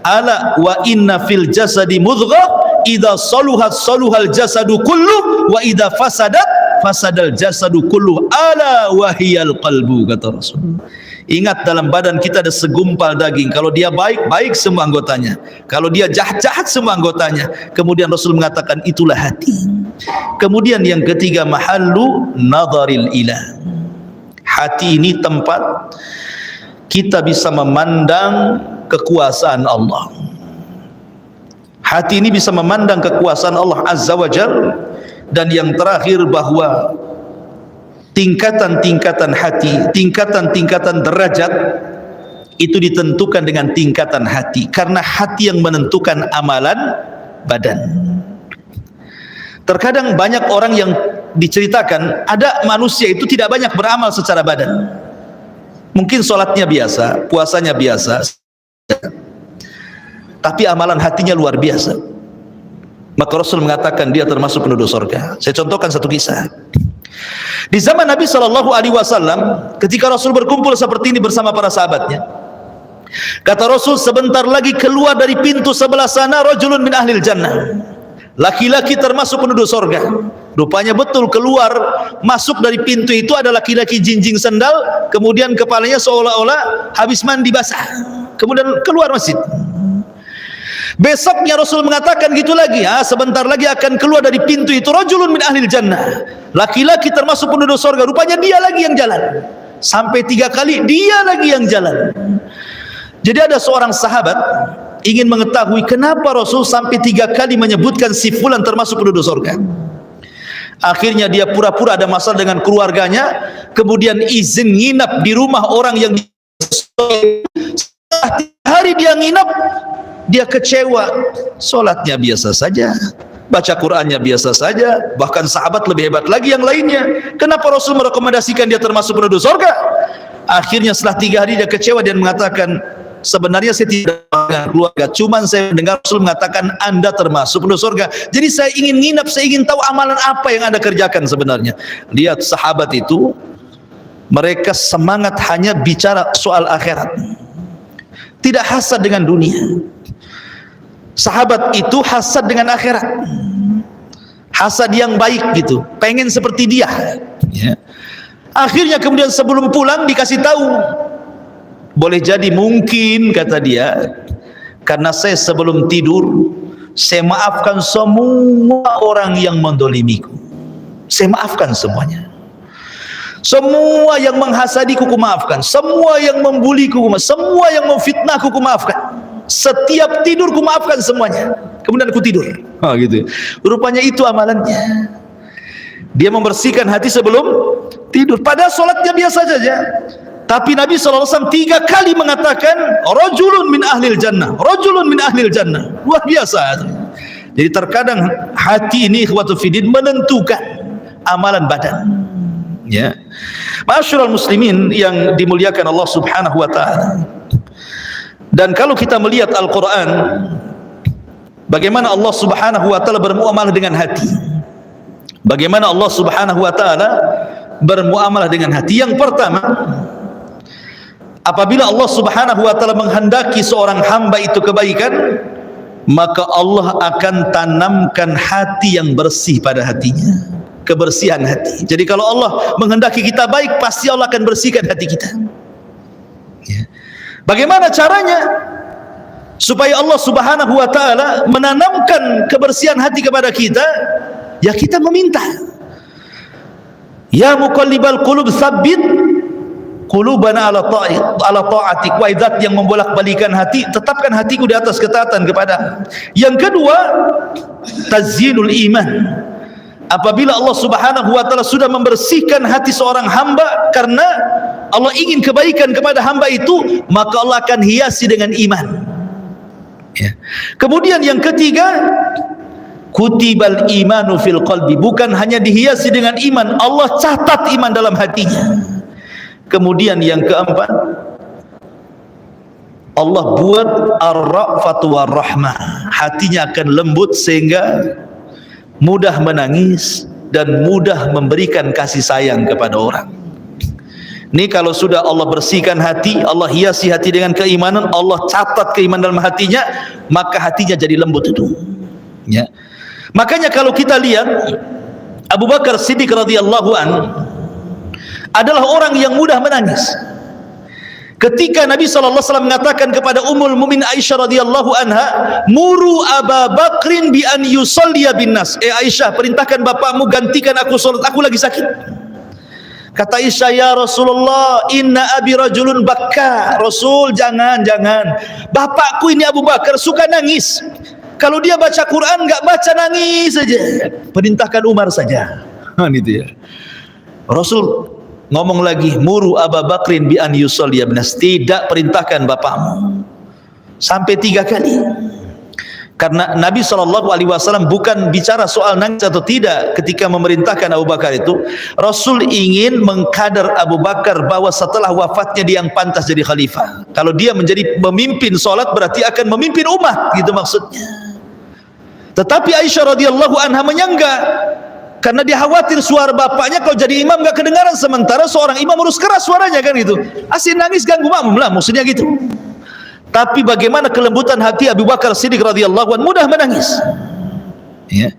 ala wa inna fil jasadi mudghah idza saluhat saluhal jasadu kullu wa idza fasadat fasadal jasadu kullu ala wahiyal qalbu, kata Rasul. Ingat, dalam badan kita ada segumpal daging. Kalau dia baik, baik semua anggotanya. Kalau dia jahat, jahat semua anggotanya. Kemudian Rasul mengatakan itulah hati. Kemudian yang ketiga, mahallu nadharil ilah. Hati ini tempat kita bisa memandang kekuasaan Allah. Hati ini bisa memandang kekuasaan Allah Azza wa Jalla. Dan yang terakhir, bahwa tingkatan-tingkatan hati, tingkatan-tingkatan derajat itu ditentukan dengan tingkatan hati, karena hati yang menentukan amalan badan. Terkadang banyak orang yang diceritakan, ada manusia itu tidak banyak beramal secara badan. Mungkin sholatnya biasa, puasanya biasa, tapi amalan hatinya luar biasa. Maka Rasul mengatakan dia termasuk penduduk surga. Saya contohkan satu kisah. Di zaman Nabi SAW, ketika Rasul berkumpul seperti ini bersama para sahabatnya, kata Rasul, sebentar lagi keluar dari pintu sebelah sana rajulun min ahlil jannah, laki-laki termasuk penduduk surga. Rupanya betul, keluar masuk dari pintu itu ada laki-laki jinjing sendal, kemudian kepalanya seolah-olah habis mandi basah, kemudian keluar masjid. Besoknya Rasul mengatakan gitu lagi, sebentar lagi akan keluar dari pintu itu rajulun min ahlil jannah, laki-laki termasuk penduduk surga. Rupanya dia lagi yang jalan. Sampai 3 kali dia lagi yang jalan. Jadi ada seorang sahabat ingin mengetahui kenapa Rasul sampai 3 kali menyebutkan si fulan termasuk penduduk surga. Akhirnya dia pura-pura ada masalah dengan keluarganya, kemudian izin nginap di rumah orang yang hari dia nginap, dia kecewa, sholatnya biasa saja, baca Qur'annya biasa saja, bahkan sahabat lebih hebat lagi yang lainnya. Kenapa Rasul merekomendasikan dia termasuk penduduk surga? Akhirnya setelah 3 hari dia kecewa dan mengatakan, sebenarnya saya tidak dengan keluarga, cuman saya mendengar Rasul mengatakan Anda termasuk penduduk surga. Jadi saya ingin nginap, saya ingin tahu amalan apa yang Anda kerjakan sebenarnya. Lihat sahabat itu, mereka semangat hanya bicara soal akhirat, tidak hasad dengan dunia. Sahabat itu hasad dengan akhirat, hasad yang baik gitu, pengen seperti dia ya. Akhirnya kemudian sebelum pulang dikasih tahu, boleh jadi mungkin, kata dia, karena saya sebelum tidur saya maafkan semua orang yang mendolimiku, saya maafkan semuanya. Semua yang menghasadiku ku maafkan, semua yang membuliku, semua yang memfitnahku ku maafkan. Setiap tidur ku maafkan semuanya, kemudian aku tidur. Gitu. Rupanya itu amalannya. Dia membersihkan hati sebelum tidur. Padahal sholatnya biasa saja. Tapi Nabi SAW 3 kali mengatakan rajulun min ahlil jannah, rajulun min ahlil jannah. Luar biasa. Jadi terkadang hati ini ikhwatu fiddin menentukan amalan badan. Ya, ma'asyiral muslimin yang dimuliakan Allah Subhanahu wa taala. Dan kalau kita melihat Al-Quran, bagaimana Allah Subhanahu wa taala bermuamalah dengan hati, bagaimana Allah Subhanahu wa taala bermuamalah dengan hati. Yang pertama, apabila Allah Subhanahu wa taala menghendaki seorang hamba itu kebaikan, maka Allah akan tanamkan hati yang bersih pada hatinya, kebersihan hati. Jadi kalau Allah menghendaki kita baik, pasti Allah akan bersihkan hati kita. Ya. Bagaimana caranya supaya Allah Subhanahu wa taala menanamkan kebersihan hati kepada kita? Ya kita meminta. Ya muqallibal qulub tsabbit qulubana ala ta'atik. Wahai zat yang membolak-balikan hati, tetapkan hatiku di atas ketaatan kepada. Yang kedua, tazyinul iman. Apabila Allah Subhanahu wa taala sudah membersihkan hati seorang hamba karena Allah ingin kebaikan kepada hamba itu, maka Allah akan hiasi dengan iman. Ya. Kemudian yang ketiga, kutibal imanu fil qalbi. Bukan hanya dihiasi dengan iman, Allah catat iman dalam hatinya. Kemudian yang keempat, Allah buat ar-ra'fatu war-rahmah. Hatinya akan lembut sehingga mudah menangis dan mudah memberikan kasih sayang kepada orang. Ini kalau sudah Allah bersihkan hati, Allah hiasi hati dengan keimanan, Allah catat keimanan dalam hatinya, maka hatinya jadi lembut itu. Ya. Makanya kalau kita lihat Abu Bakar Siddiq radhiyallahu anhu adalah orang yang mudah menangis. Ketika Nabi SAW mengatakan kepada Ummul Mukminin Aisyah radhiyallahu anha, muru Aba Bakrin bi an yusalliya bin nas. Aisyah, perintahkan bapakmu gantikan aku salat, aku lagi sakit. Kata Aisyah, ya Rasulullah, inna abi rajulun bakka. Rasul, jangan. Bapakku ini Abu Bakar suka nangis. Kalau dia baca Quran enggak baca nangis saja. Perintahkan Umar saja. Gitu ya. Rasul ngomong lagi, muru Abu Bakrin bi an yusalliya bin nas. Tidak, perintahkan bapakmu. Sampai 3 kali. Karena Nabi SAW bukan bicara soal nangis atau tidak ketika memerintahkan Abu Bakar itu. Rasul ingin mengkadar Abu Bakar bahwa setelah wafatnya dia yang pantas jadi khalifah. Kalau dia menjadi pemimpin solat berarti akan memimpin umat, gitu maksudnya. Tetapi Aisyah radhiyallahu anha menyangga, karena dia khawatir suara bapaknya kalau jadi imam gak kedengaran, sementara seorang imam harus keras suaranya kan gitu. Asin nangis ganggu makmum lah, maksudnya gitu. Tapi bagaimana kelembutan hati Abu Bakar Siddiq radhiyallahu anhu, mudah menangis. Ya.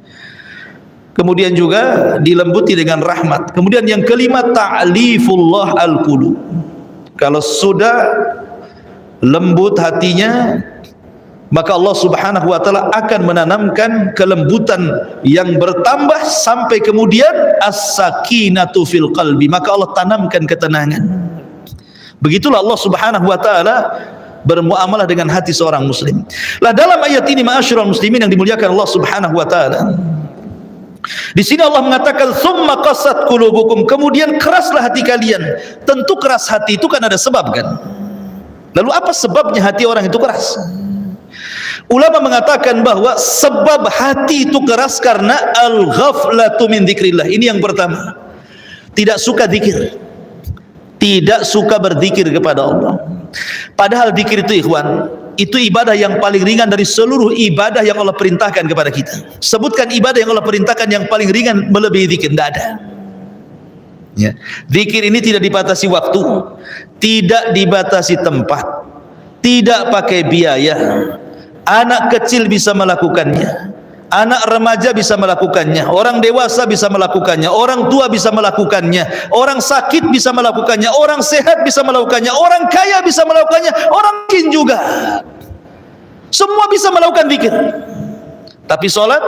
Kemudian juga dilembuti dengan rahmat. Kemudian yang kelima, ta'lifullah al-qulub. Kalau sudah lembut hatinya, maka Allah Subhanahu wa taala akan menanamkan kelembutan yang bertambah sampai kemudian as-sakinatu fil qalbi. Maka Allah tanamkan ketenangan. Begitulah Allah Subhanahu wa taala bermuamalah dengan hati seorang muslim. Lah dalam ayat ini ma'asyiral muslimin yang dimuliakan Allah Subhanahu wa taala, di sini Allah mengatakan summa qasat qulubukum, kemudian keraslah hati kalian. Tentu keras hati itu kan ada sebab kan. Lalu apa sebabnya hati orang itu keras? Ulama mengatakan bahwa sebab hati itu keras karena al-ghaflatu min dzikrillah. Ini yang pertama. Tidak suka zikir. Tidak suka berzikir kepada Allah. Padahal zikir itu ikhwan, itu ibadah yang paling ringan dari seluruh ibadah yang Allah perintahkan kepada kita. Sebutkan ibadah yang Allah perintahkan yang paling ringan melebihi zikir, tidak ada. Ya. Zikir ini tidak dibatasi waktu, tidak dibatasi tempat, tidak pakai biaya. Anak kecil bisa melakukannya, anak remaja bisa melakukannya, orang dewasa bisa melakukannya, orang tua bisa melakukannya, orang sakit bisa melakukannya, orang sehat bisa melakukannya, orang kaya bisa melakukannya, orang miskin juga. Semua bisa melakukan zikir. Tapi sholat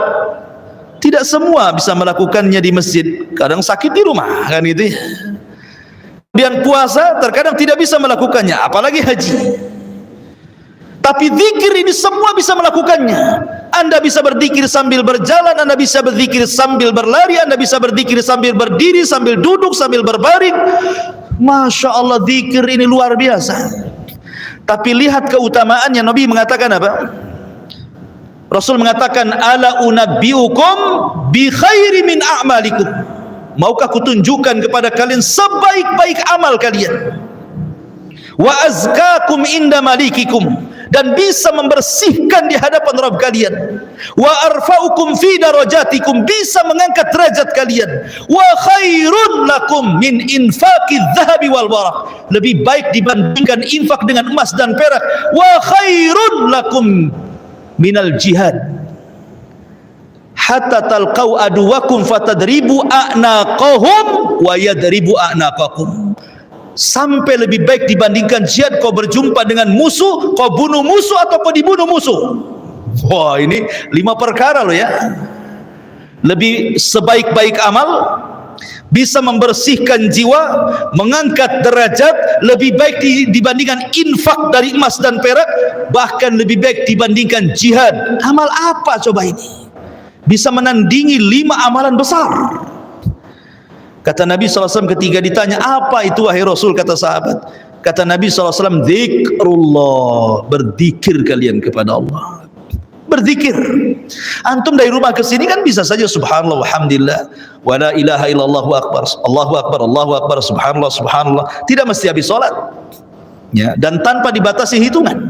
tidak semua bisa melakukannya di masjid. Kadang sakit di rumah kan gitu ya. Kemudian puasa terkadang tidak bisa melakukannya, apalagi haji. Tapi zikir ini semua bisa melakukannya. Anda bisa berzikir sambil berjalan, Anda bisa berzikir sambil berlari, Anda bisa berzikir sambil berdiri, sambil duduk, sambil berbaring. Masya Allah, zikir ini luar biasa. Tapi lihat keutamaannya. Nabi mengatakan apa? Rasul mengatakan, ala unabbiukum bi khairi min a'malikum. Maukah kutunjukkan kepada kalian sebaik-baik amal kalian? Wa azkakum inda malikikum, dan bisa membersihkan di hadapan Rabb kalian. Wa arfa'ukum fi darajatikum, bisa mengangkat derajat kalian. Wa khairun lakum min infaqidz dzahabi wal waraq, lebih baik dibandingkan infak dengan emas dan perak. Wa khairun lakum minal jihad hatta talqau aduwakum fatadribu a'naqahum wa yadribu a'naqakum. sampai lebih baik dibandingkan jihad kau berjumpa dengan musuh, kau bunuh musuh ataupun dibunuh musuh. Wah, ini 5 perkara loh ya. Lebih sebaik-baik amal, bisa membersihkan jiwa, mengangkat derajat, lebih baik dibandingkan infak dari emas dan perak, bahkan lebih baik dibandingkan jihad. Amal apa coba ini? Bisa menandingi 5 amalan besar. Kata Nabi SAW ketika ditanya, apa itu wahai Rasul? Kata sahabat, kata Nabi SAW, zikrullah, berzikir kalian kepada Allah. Berzikir. Antum dari rumah ke sini kan bisa saja subhanallah walhamdulillah wa la ilaha illallah akbar, Allahu akbar, Allahu akbar, subhanallah subhanallah. Tidak mesti habis salat. Ya, dan tanpa dibatasi hitungan.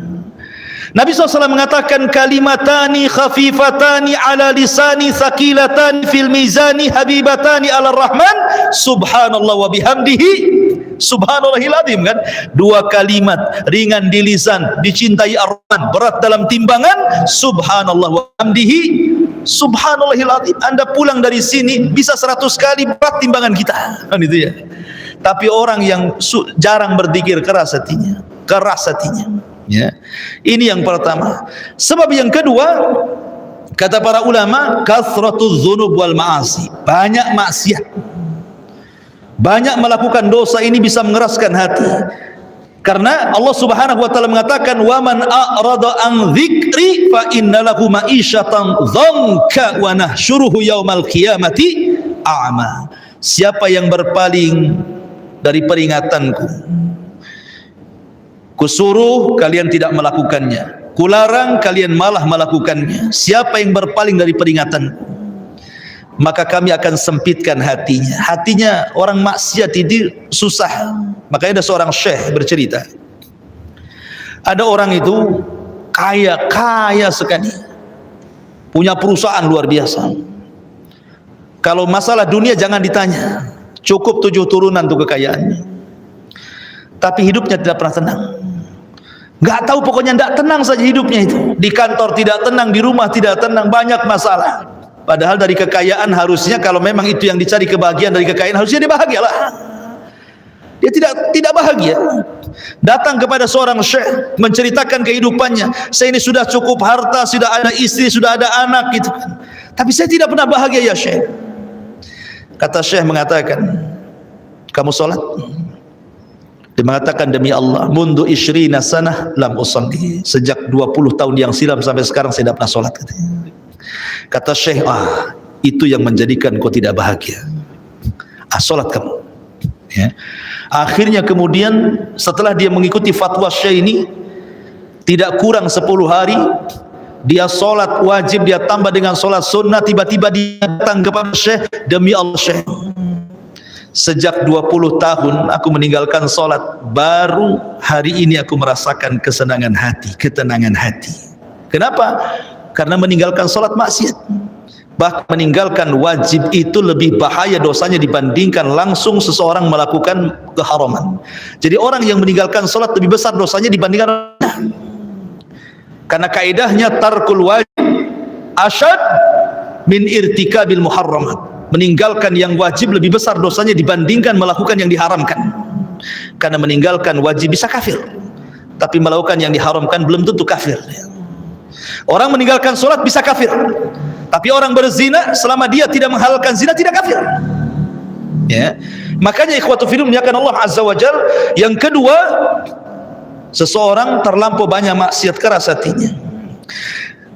Nabi SAW mengatakan, kalimatani khafifatani ala lisani thaqilatani fil mizani habibatani ala rahman subhanallah wa bihamdihi subhanallahil azim, kan? 2 kalimat ringan di lisan, dicintai ar-Rahman, berat dalam timbangan, subhanallah wa bihamdihi subhanallahil azim. Anda pulang dari sini bisa 100 kali berat timbangan kita, kan itu ya. Tapi orang yang jarang berzikir keras hatinya, ya. Ini yang pertama. Sebab yang kedua, kata para ulama, kathratuz dzunub wal ma'asi, banyak maksiat, banyak melakukan dosa, ini bisa mengeraskan hati. Karena Allah Subhanahu wa taala mengatakan, wa man a'rada an dzikri fa innalahu ma'isyatan dhanka wa nahsyuruhu yaumal qiyamati a'ma. Siapa yang berpaling dari peringatanku, kusuruh kalian tidak melakukannya, kularang kalian malah melakukannya. Siapa yang berpaling dari peringatan, maka kami akan sempitkan hatinya. Hatinya orang maksiat itu susah. Makanya ada seorang syekh bercerita, ada orang itu kaya sekali, punya perusahaan luar biasa. Kalau masalah dunia jangan ditanya, cukup 7 turunan untuk kekayaannya. Tapi hidupnya tidak pernah tenang. Nggak tahu, pokoknya tidak tenang saja hidupnya itu. Di kantor tidak tenang, di rumah tidak tenang, banyak masalah. Padahal dari kekayaan harusnya, kalau memang itu yang dicari kebahagiaan dari kekayaan, harusnya dia bahagialah. Dia tidak bahagia. Datang kepada seorang syekh menceritakan kehidupannya, saya ini sudah cukup harta, sudah ada istri, sudah ada anak gitu, tapi saya tidak pernah bahagia ya syekh. Kata syekh mengatakan, kamu sholat? Dia mengatakan, demi Allah, mundu isyrina sanah lam usalli, sejak 20 tahun yang silam sampai sekarang saya tidak pernah sholat. Kata syekh, itu yang menjadikan kau tidak bahagia. Sholat kamu ya. Akhirnya kemudian setelah dia mengikuti fatwa syekh ini, tidak kurang 10 hari dia sholat wajib, dia tambah dengan sholat sunnah. Tiba-tiba dia datang kepada syekh, demi Allah syekh, sejak 20 tahun aku meninggalkan sholat, baru hari ini aku merasakan kesenangan hati, ketenangan hati. Kenapa? Karena meninggalkan sholat maksiat. Bahkan meninggalkan wajib itu lebih bahaya dosanya dibandingkan langsung seseorang melakukan keharaman. Jadi orang yang meninggalkan sholat lebih besar dosanya dibandingkan, karena kaidahnya tarkul wajib asyad min irtikabil muharramat. Meninggalkan yang wajib lebih besar dosanya dibandingkan melakukan yang diharamkan. Karena meninggalkan wajib bisa kafir, tapi melakukan yang diharamkan belum tentu kafir. Orang meninggalkan sholat bisa kafir, tapi orang berzina selama dia tidak menghalalkan zina tidak kafir ya. Makanya ikhwatu fillah muliakan Allah azza wa jal, yang kedua, seseorang terlampau banyak maksiat keras hatinya.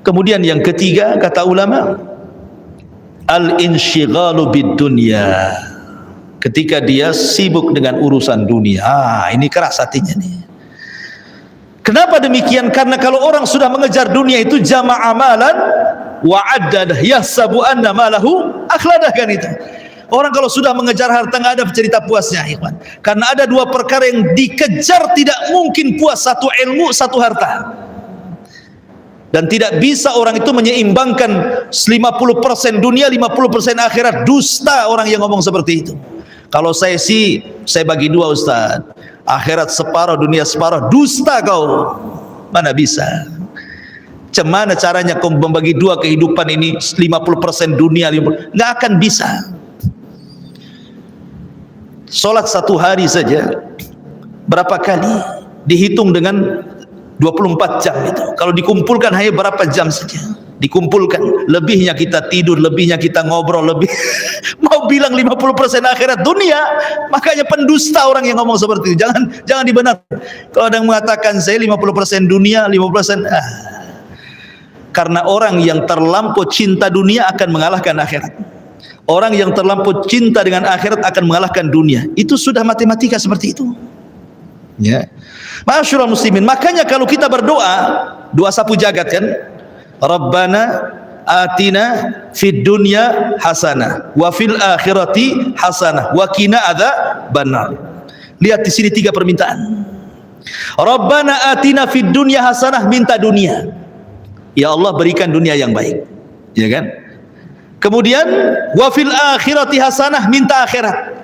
Kemudian yang ketiga, kata ulama, al-insyighalu bid-dunya, ketika dia sibuk dengan urusan dunia. Ini keras hatinya nih. Kenapa demikian? Karena kalau orang sudah mengejar dunia itu jama' amalan wa addadah yahsabu anna malahu akhladah, kan itu. Orang kalau sudah mengejar harta nggak ada cerita puasnya, ikhwan. Karena ada 2 perkara yang dikejar tidak mungkin puas, satu ilmu, satu harta. Dan tidak bisa orang itu menyeimbangkan 50% dunia, 50% akhirat. Dusta orang yang ngomong seperti itu. Kalau saya bagi 2 Ustaz, akhirat separuh, dunia separuh. Dusta kau, mana bisa. Cemana caranya kau membagi 2 kehidupan ini, 50% dunia, 50%, nggak akan bisa. Sholat 1 hari saja berapa kali? Dihitung dengan 24 jam itu. Kalau dikumpulkan hanya berapa jam saja. Dikumpulkan, lebihnya kita tidur, lebihnya kita ngobrol, lebih mau bilang 50% akhirat dunia. Makanya pendusta orang yang ngomong seperti itu. Jangan dibenarkan. Kalau ada yang mengatakan saya 50% dunia, 50% karena orang yang terlampau cinta dunia akan mengalahkan akhirat. Orang yang terlampau cinta dengan akhirat akan mengalahkan dunia. Itu sudah matematika seperti itu. Ya. Ma'asyiral muslimin, makanya kalau kita berdoa, doa sapu jagat kan? Rabbana atina fid dunya hasanah wa fil akhirati hasanah wa qina adzabannar. Lihat di sini 3 permintaan. Rabbana atina fid dunya hasanah, minta dunia. Ya Allah, berikan dunia yang baik. Ya kan? Kemudian wa fil akhirati hasanah, minta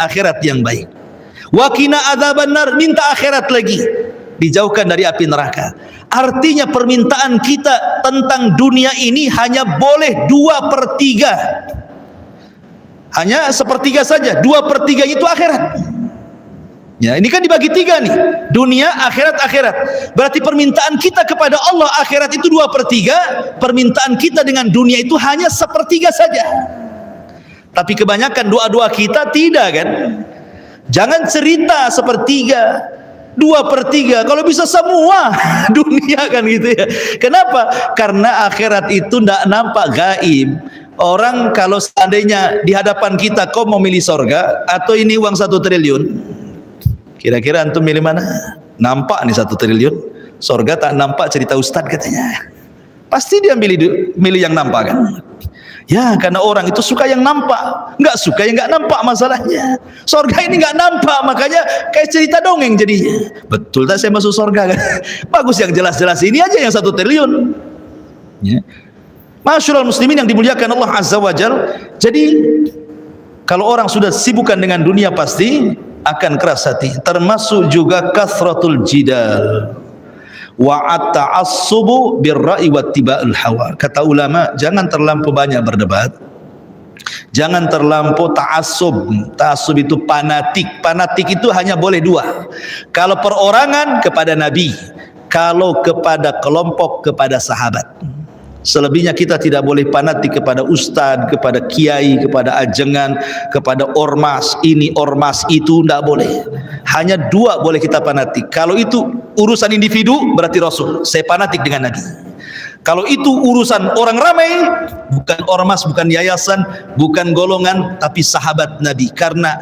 akhirat yang baik. Wa qina adzabannar, minta akhirat lagi, dijauhkan dari api neraka. Artinya permintaan kita tentang dunia ini hanya boleh 2/3. Hanya 1/3 saja. 2/3 itu akhirat. Ya, ini kan dibagi 3 nih. Dunia, akhirat. Berarti permintaan kita kepada Allah akhirat itu 2/3. Permintaan kita dengan dunia itu hanya 1/3 saja. Tapi kebanyakan doa-doa kita tidak kan? Jangan cerita 1/3. 2/3, kalau bisa semua dunia kan gitu ya. Kenapa? Karena akhirat itu tidak nampak, gaib. Orang kalau seandainya di hadapan kita, kau mau milih sorga atau ini uang 1 triliun, kira-kira antum milih mana? Nampak nih 1 triliun, sorga tak nampak, cerita ustad katanya. Pasti dia milih yang nampak kan? Ya, karena orang itu suka yang nampak, nggak suka yang nggak nampak masalahnya. Sorga ini nggak nampak, makanya kayak cerita dongeng jadinya. Betul tak saya masuk sorga kan? Bagus yang jelas-jelas ini aja yang 1 triliun. Ya. Masyaallah muslimin yang dimuliakan Allah Azza wa Jal. Jadi kalau orang sudah sibukkan dengan dunia pasti akan keras hati. Termasuk juga kathratul jidal wa at-ta'assubu birra'i wattiba'il hawa. Kata ulama, jangan terlampau banyak berdebat, jangan terlampau ta'assub. Ta'assub itu fanatik. Fanatik itu hanya boleh 2. Kalau perorangan kepada Nabi, kalau kepada kelompok kepada sahabat. Selebihnya kita tidak boleh fanatik kepada ustadz, kepada kiai, kepada ajengan, kepada ormas ini, ormas itu, tidak boleh. Hanya 2 boleh kita fanatik. Kalau itu urusan individu, berarti Rasul, saya fanatik dengan Nabi. Kalau itu urusan orang ramai, bukan ormas, bukan yayasan, bukan golongan, tapi sahabat Nabi. Karena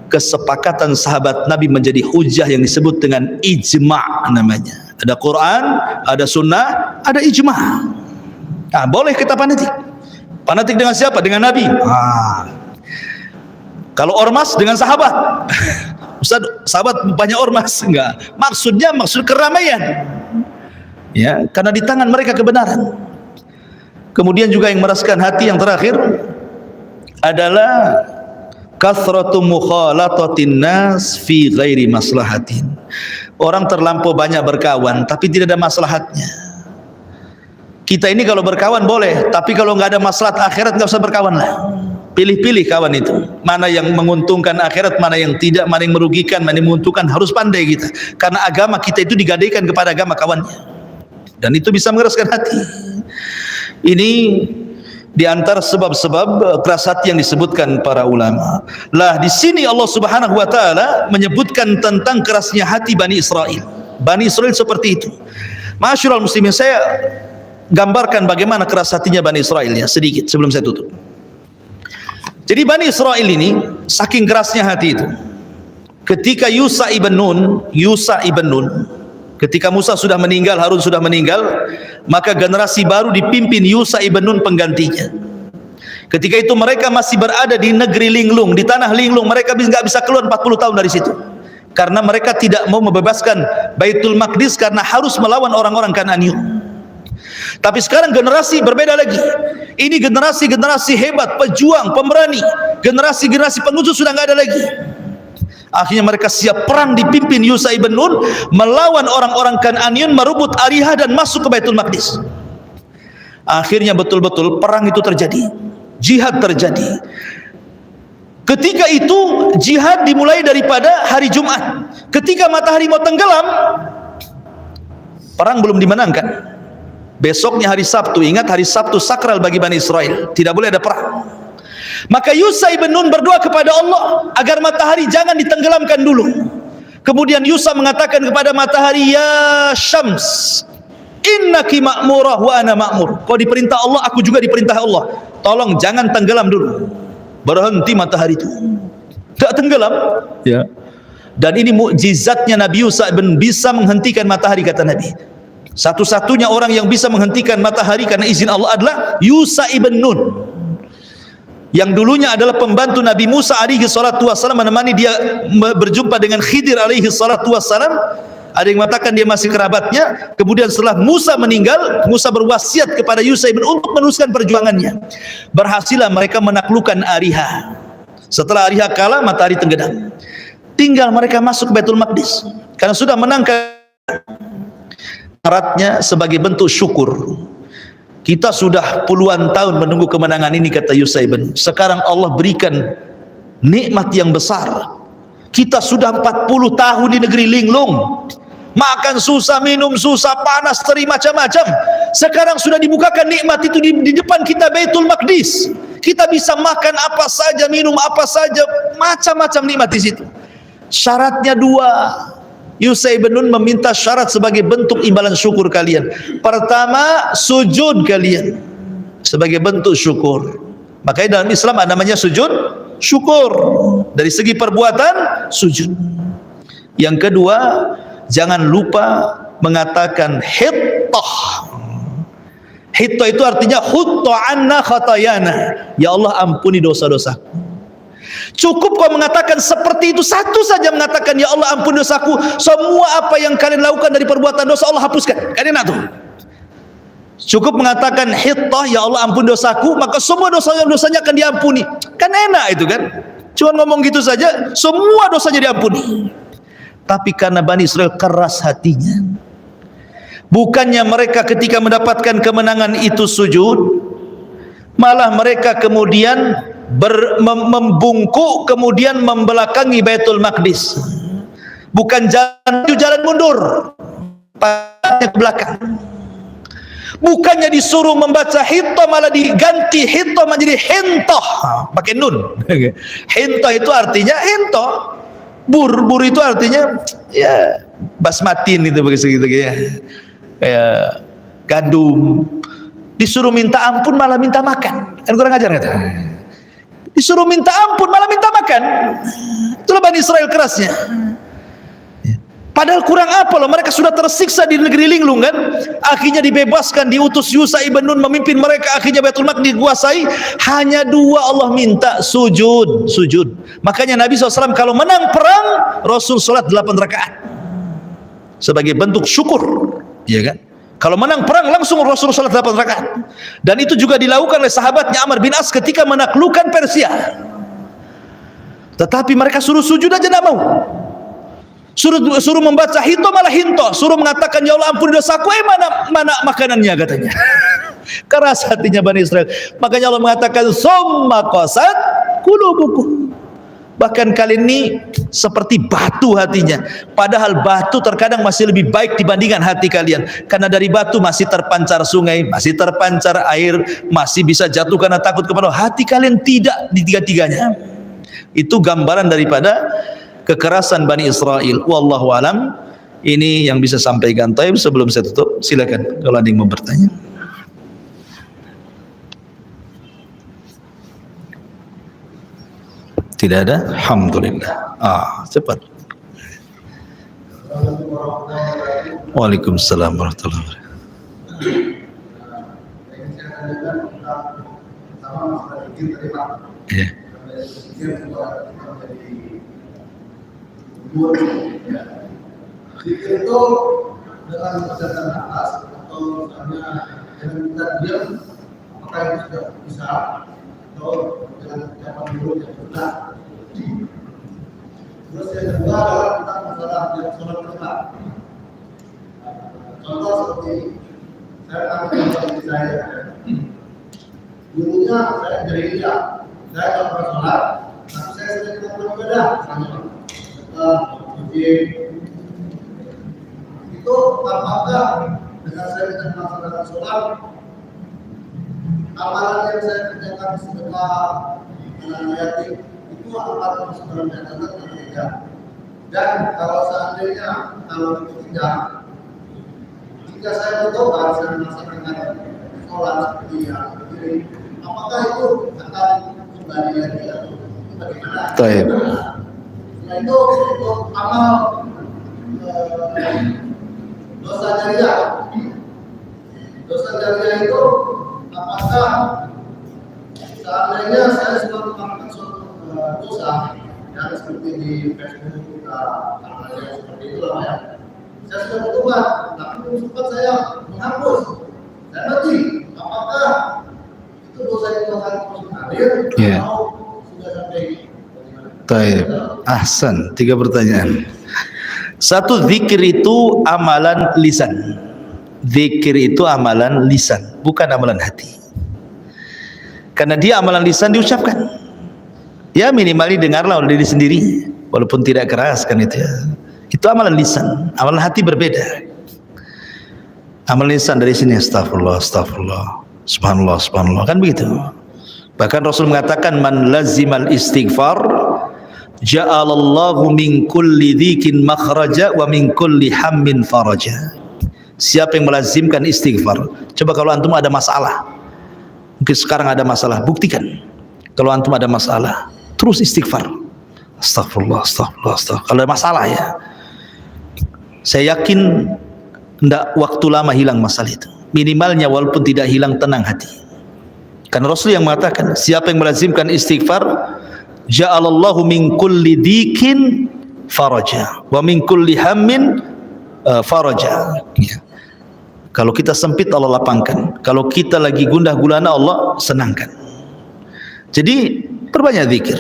kesepakatan sahabat Nabi menjadi hujah yang disebut dengan ijma' namanya. Ada Quran, ada sunnah, ada ijma'. Nah, boleh kita fanatik. Fanatik dengan siapa? Dengan Nabi. Kalau ormas dengan sahabat. Ustaz, sahabat banyak ormas? Enggak. Maksudnya maksud keramaian. Ya, karena di tangan mereka kebenaran. Kemudian juga yang meraskan hati yang terakhir adalah kathratu mukhalatatin nas fi ghairi maslahatin. Orang terlampau banyak berkawan tapi tidak ada maslahatnya. Kita ini kalau berkawan boleh, tapi kalau nggak ada maslahat akhirat nggak usah berkawan lah. Pilih-pilih kawan itu, mana yang menguntungkan akhirat, mana yang tidak, mana yang merugikan, mana yang menguntungkan. Harus pandai kita, karena agama kita itu digadaikan kepada agama kawannya, dan itu bisa mengeraskan hati. Ini di antara sebab-sebab keras hati yang disebutkan para ulama. Lah di sini Allah Subhanahu wa taala menyebutkan tentang kerasnya hati Bani Israel. Bani Israel seperti itu. Masyaallah muslimin, saya gambarkan bagaimana keras hatinya Bani Israel ya, sedikit sebelum saya tutup. Jadi Bani Israel ini saking kerasnya hati itu, ketika Yusha ibn Nun, ketika Musa sudah meninggal, Harun sudah meninggal, maka generasi baru dipimpin Yusha ibn Nun penggantinya. Ketika itu mereka masih berada di negeri linglung, di tanah linglung, mereka nggak bisa keluar 40 tahun dari situ. Karena mereka tidak mau membebaskan Baitul Maqdis karena harus melawan orang-orang Kananium. Tapi sekarang generasi berbeda lagi. Ini generasi hebat, pejuang, pemberani. Generasi pengucut sudah nggak ada lagi. Akhirnya mereka siap perang dipimpin Yusha ibn Nun melawan orang-orang Kananiun, merebut Ariha dan masuk ke Baitul Maqdis. Akhirnya betul-betul perang itu terjadi, jihad terjadi. Ketika itu jihad dimulai daripada hari Jumat. Ketika matahari mau tenggelam, perang belum dimenangkan. Besoknya hari Sabtu, ingat hari Sabtu sakral bagi Bani Israel, tidak boleh ada perang. Maka Yusha ibn Nun berdoa kepada Allah agar matahari jangan ditenggelamkan dulu. Kemudian Yusha mengatakan kepada matahari, ya Syams, innaki ma'murah wa ana ma'mur. Kau diperintah Allah, aku juga diperintah Allah. Tolong jangan tenggelam dulu. Berhenti matahari itu, tak tenggelam, ya. Dan ini mukjizatnya Nabi Yusha bisa menghentikan matahari, kata Nabi. Satu-satunya orang yang bisa menghentikan matahari karena izin Allah adalah Yusha ibn Nun, yang dulunya adalah pembantu Nabi Musa alaihi salatu wassalam, menemani dia berjumpa dengan Khidir alaihi salatu wassalam. Ada yang mengatakan dia masih kerabatnya. Kemudian setelah Musa meninggal, Musa berwasiat kepada Yusha ibn Nun untuk meneruskan perjuangannya. Berhasillah mereka menaklukkan Ariha. Setelah Ariha kalah, matahari tenggelam. Tinggal mereka masuk Baitul Maqdis karena sudah menangkan. Syaratnya sebagai bentuk syukur. Kita sudah puluhan tahun menunggu kemenangan ini, kata Yusha ibn. Sekarang Allah berikan nikmat yang besar. Kita sudah 40 tahun di negeri linglung, makan susah, minum susah, panas, terik macam-macam. Sekarang sudah dibukakan nikmat itu di depan kita, Baitul Maqdis. Kita bisa makan apa saja, minum apa saja, macam-macam nikmat di situ. Syaratnya dua. Yusha ibn Nun meminta syarat sebagai bentuk imbalan syukur kalian. Pertama, sujud kalian sebagai bentuk syukur. Makanya dalam Islam ada namanya sujud syukur. Dari segi perbuatan, sujud. Yang kedua, jangan lupa mengatakan hittah. Hittah itu artinya hutta anna khatayana. Ya Allah, ampuni dosa-dosa. Cukup kau mengatakan seperti itu, satu saja mengatakan, ya Allah ampuni dosaku, semua apa yang kalian lakukan dari perbuatan dosa Allah hapuskan. Kan enak tuh. Cukup mengatakan hittah, ya Allah ampuni dosaku, maka semua dosanya akan diampuni. Kan enak itu kan. Cuma ngomong gitu saja, semua dosanya diampuni. Tapi karena Bani Israel keras hatinya, bukannya mereka ketika mendapatkan kemenangan itu sujud, malah mereka kemudian membungkuk, kemudian membelakangi Baitul Maqdis. Bukan jalan mundur, ke belakang. Bukannya disuruh membaca hittah, malah diganti hittah menjadi hintah, pakai nun. Hintah itu artinya hintah. Bur itu artinya ya basmatin itu begitu ya. Kayak gandum. Disuruh minta ampun malah minta makan. Kan kurang ajar kata. Disuruh minta ampun malah minta makan. Itulah Bani Israel kerasnya. Padahal kurang apa loh, mereka sudah tersiksa di negeri linglung kan. Akhirnya dibebaskan, diutus Yusha ibn Nun memimpin mereka. Akhirnya Baitul Maqdis dikuasai. Hanya dua Allah minta, sujud. Makanya Nabi SAW kalau menang perang, Rasul sholat 8 rakaat sebagai bentuk syukur, ya kan. Kalau menang perang langsung Rasul sholat 8 rakaat. Dan itu juga dilakukan oleh sahabatnya Amr bin As ketika menaklukkan Persia. Tetapi mereka suruh sujud aja tidak mau. Suruh membaca hittah malah hintoh. Suruh mengatakan ya Allah ampuni dosaku, mana makanannya katanya. Keras hatinya Bani Israel. Makanya Allah mengatakan summa qasat qulubukum. Bahkan kali ini seperti batu hatinya. Padahal batu terkadang masih lebih baik dibandingkan hati kalian. Karena dari batu masih terpancar sungai, masih terpancar air, masih bisa jatuh karena takut kepada Allah. Hati kalian tidak, di tiga-tiganya. Itu gambaran daripada kekerasan Bani Israel. Wallahu alam. Ini yang bisa sampaikan. Taib, sebelum saya tutup, silakan kalau ada yang mau bertanya. Tidak ada? Alhamdulillah. Cepat. Waalaikumsalam warahmatullahi wabarakatuh. Ya. Zikir itu dengan berdasarkan atas atau misalnya dengan kita diam, apakah itu sudah bisa atau dengan ucapan dulu yang benar. Terus yang kedua adalah tentang masalah yang sholat berjamaah. Contoh seperti saya ambil contoh saya. Dulunya saya gereja, saya kalau sholat, tapi saya sedang beribadah, itu apakah dengan saya sedang melaksanakan sholat, amalan yang saya kerjakan sedekah anak yatim itu akan masuk dalam catatan atau tidak? Dan kalau seandainya itu tidak, jika saya bertobat saya melaksanakan sholat seperti ini, apakah itu akan kembali lagi atau bagaimana? Baik. Nah itu untuk amal dosa jariah. Dosa jariah itu apakah seandainya saya sudah melakukan suatu dosa yang seperti di Facebook, seperti itu lah ya. Saya sudah bertobat, tapi sempat saya menghapus. Saya mati. Apakah itu dosa yang akan terus hadir atau sudah sampai? Baik. Ahsan, 3 pertanyaan. 1, zikir itu amalan lisan. Zikir itu amalan lisan, bukan amalan hati. Karena dia amalan lisan diucapkan. Ya minimal didengarlah oleh diri sendiri, walaupun tidak keras kan itu ya. Itu amalan lisan, amalan hati berbeda. Amalan lisan dari sini astagfirullah, astagfirullah, subhanallah, subhanallah, kan begitu. Bahkan Rasul mengatakan man lazimal istighfar ja'alallahu min kulli dzikin makhraja wa min kulli hammin faraja. Siapa yang melazimkan istighfar, coba kalau antum ada masalah, mungkin sekarang ada masalah, buktikan. Kalau antum ada masalah, terus istighfar. Astagfirullah, astagfirullah, astagfirullah. Kalau ada masalah ya, saya yakin tidak waktu lama hilang masalah itu. Minimalnya walaupun tidak hilang, tenang hati. Karena Rasul yang mengatakan, siapa yang melazimkan istighfar, ja'alallahu min kulli dikin faraja wa min kulli hammin faraja. Ya. Kalau kita sempit Allah lapangkan, kalau kita lagi gundah gulana Allah senangkan. Jadi perbanyak zikir.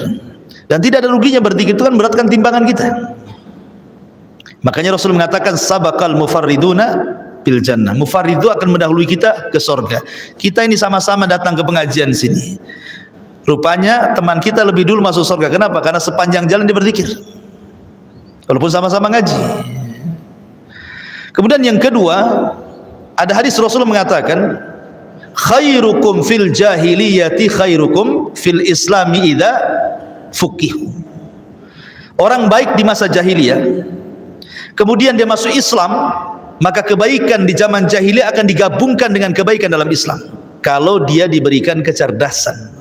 Dan tidak ada ruginya berzikir, itu kan beratkan timbangan kita. Makanya Rasul mengatakan sabaqal mufarriduna bil jannah. Mufarridu akan mendahului kita ke surga. Kita ini sama-sama datang ke pengajian sini. Rupanya teman kita lebih dulu masuk surga. Kenapa? Karena sepanjang jalan dia berzikir. Walaupun sama-sama ngaji. Kemudian yang kedua, ada hadis Rasul mengatakan, khairukum fil jahiliyati khairukum fil islami idza fuqihu. Orang baik di masa jahiliyah, kemudian dia masuk Islam, maka kebaikan di zaman jahiliyah akan digabungkan dengan kebaikan dalam Islam kalau dia diberikan kecerdasan.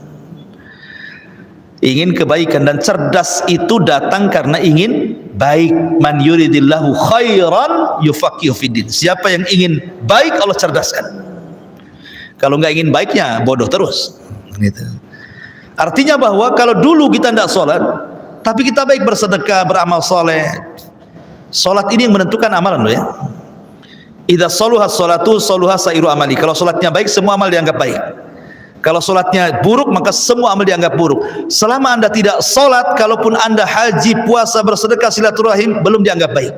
Ingin kebaikan, dan cerdas itu datang karena ingin baik. Man yuridillahu khairan yufaqihu fiddin. Siapa yang ingin baik Allah cerdaskan. Kalau nggak ingin baiknya bodoh terus gitu. Artinya bahwa kalau dulu kita tidak sholat, tapi kita baik bersedekah, beramal soleh, sholat ini yang menentukan amalan loh ya. Idza shaluha sholatu shaluha sairu amali. Kalau sholatnya baik, semua amal dianggap baik. Kalau sholatnya buruk, maka semua amal dianggap buruk. Selama anda tidak sholat, kalaupun anda haji, puasa, bersedekah, silaturahim, belum dianggap baik.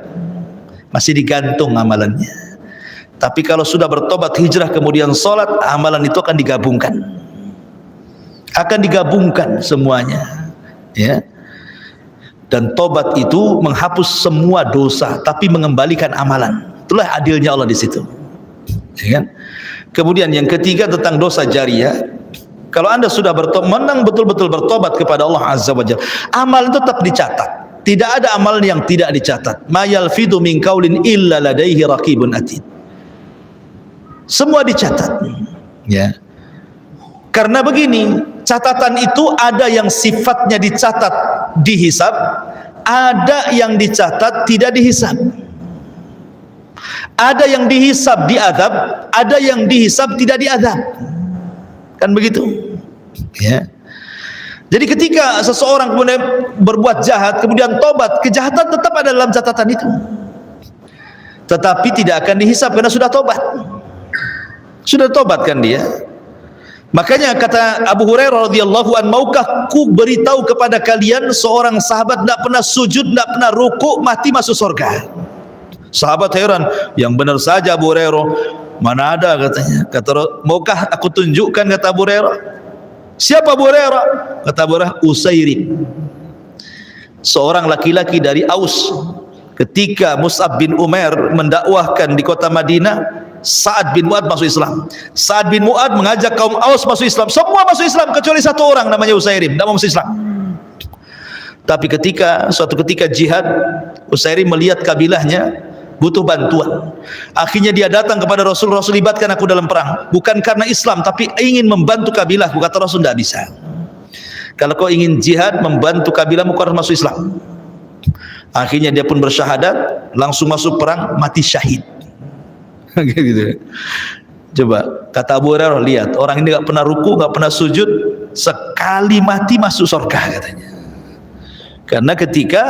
Masih digantung amalannya. Tapi kalau sudah bertobat, hijrah, kemudian sholat, amalan itu akan digabungkan. Akan digabungkan semuanya. Ya. Dan tobat itu menghapus semua dosa, tapi mengembalikan amalan. Itulah adilnya Allah di situ. Ya kan? Kemudian yang ketiga tentang dosa jariyah. Kalau anda sudah menang betul-betul bertobat kepada Allah Azza wa Jalla, amal itu tetap dicatat. Tidak ada amal yang tidak dicatat. Ma yalfidu min qaulin illa ladaihi raqibun atid. Semua dicatat. Ya. Karena begini, catatan itu ada yang sifatnya dicatat dihisab, ada yang dicatat tidak dihisab. Ada yang dihisab diadab, ada yang dihisab tidak diadab. Kan begitu? Ya. Jadi ketika seseorang kemudian berbuat jahat, kemudian tobat, kejahatan tetap ada dalam catatan itu. Tetapi tidak akan dihisab karena sudah tobat. Sudah tobat kan dia. Makanya kata Abu Hurairah radhiyallahu an, maukah ku beritahu kepada kalian seorang sahabat tidak pernah sujud, tidak pernah ruku, mati masuk surga. Sahabat heran, yang benar saja Abu Hurairah, mana ada katanya. Kata, maukah aku tunjukkan, kata Abu Hurairah. Siapa Abu Hurairah? Kata Abu Hurairah, Usairim. seorang laki-laki dari Aus. Ketika Mus'ab bin Umair mendakwahkan di kota Madinah, Sa'ad bin Mu'ad masuk Islam. Sa'ad bin Mu'ad mengajak kaum Aus masuk Islam. Semua masuk Islam kecuali satu orang namanya Usairim, tidak mau masuk Islam. Tapi suatu ketika jihad, Usairim melihat kabilahnya butuh bantuan. Akhirnya dia datang kepada Rasul, Rasul libatkan aku dalam perang. Bukan karena Islam, tapi ingin membantu kabilahku. Kata Rasul, tidak bisa. Kalau kau ingin jihad, membantu kabilahmu, kau harus masuk Islam. Akhirnya dia pun bersyahadat, langsung masuk perang, mati syahid. Gitu. Coba, kata Abu Hurairah, lihat, orang ini tidak pernah ruku, tidak pernah sujud, sekali mati masuk surga katanya. Karena ketika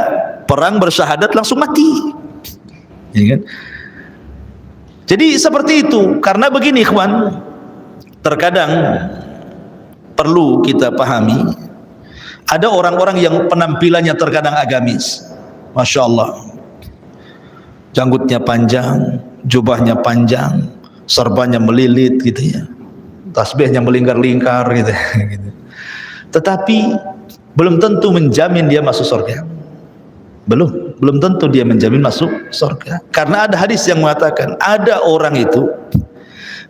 perang bersyahadat langsung mati. Ya kan? Jadi seperti itu. Karena begini ikhwan, terkadang perlu kita pahami, ada orang-orang yang penampilannya terkadang agamis, Masya Allah, janggutnya panjang, jubahnya panjang, serbanya melilit gitu ya, tasbihnya melingkar-lingkar gitu. Tetapi belum tentu menjamin dia masuk surga. Belum tentu dia menjamin masuk surga. Karena ada hadis yang mengatakan ada orang itu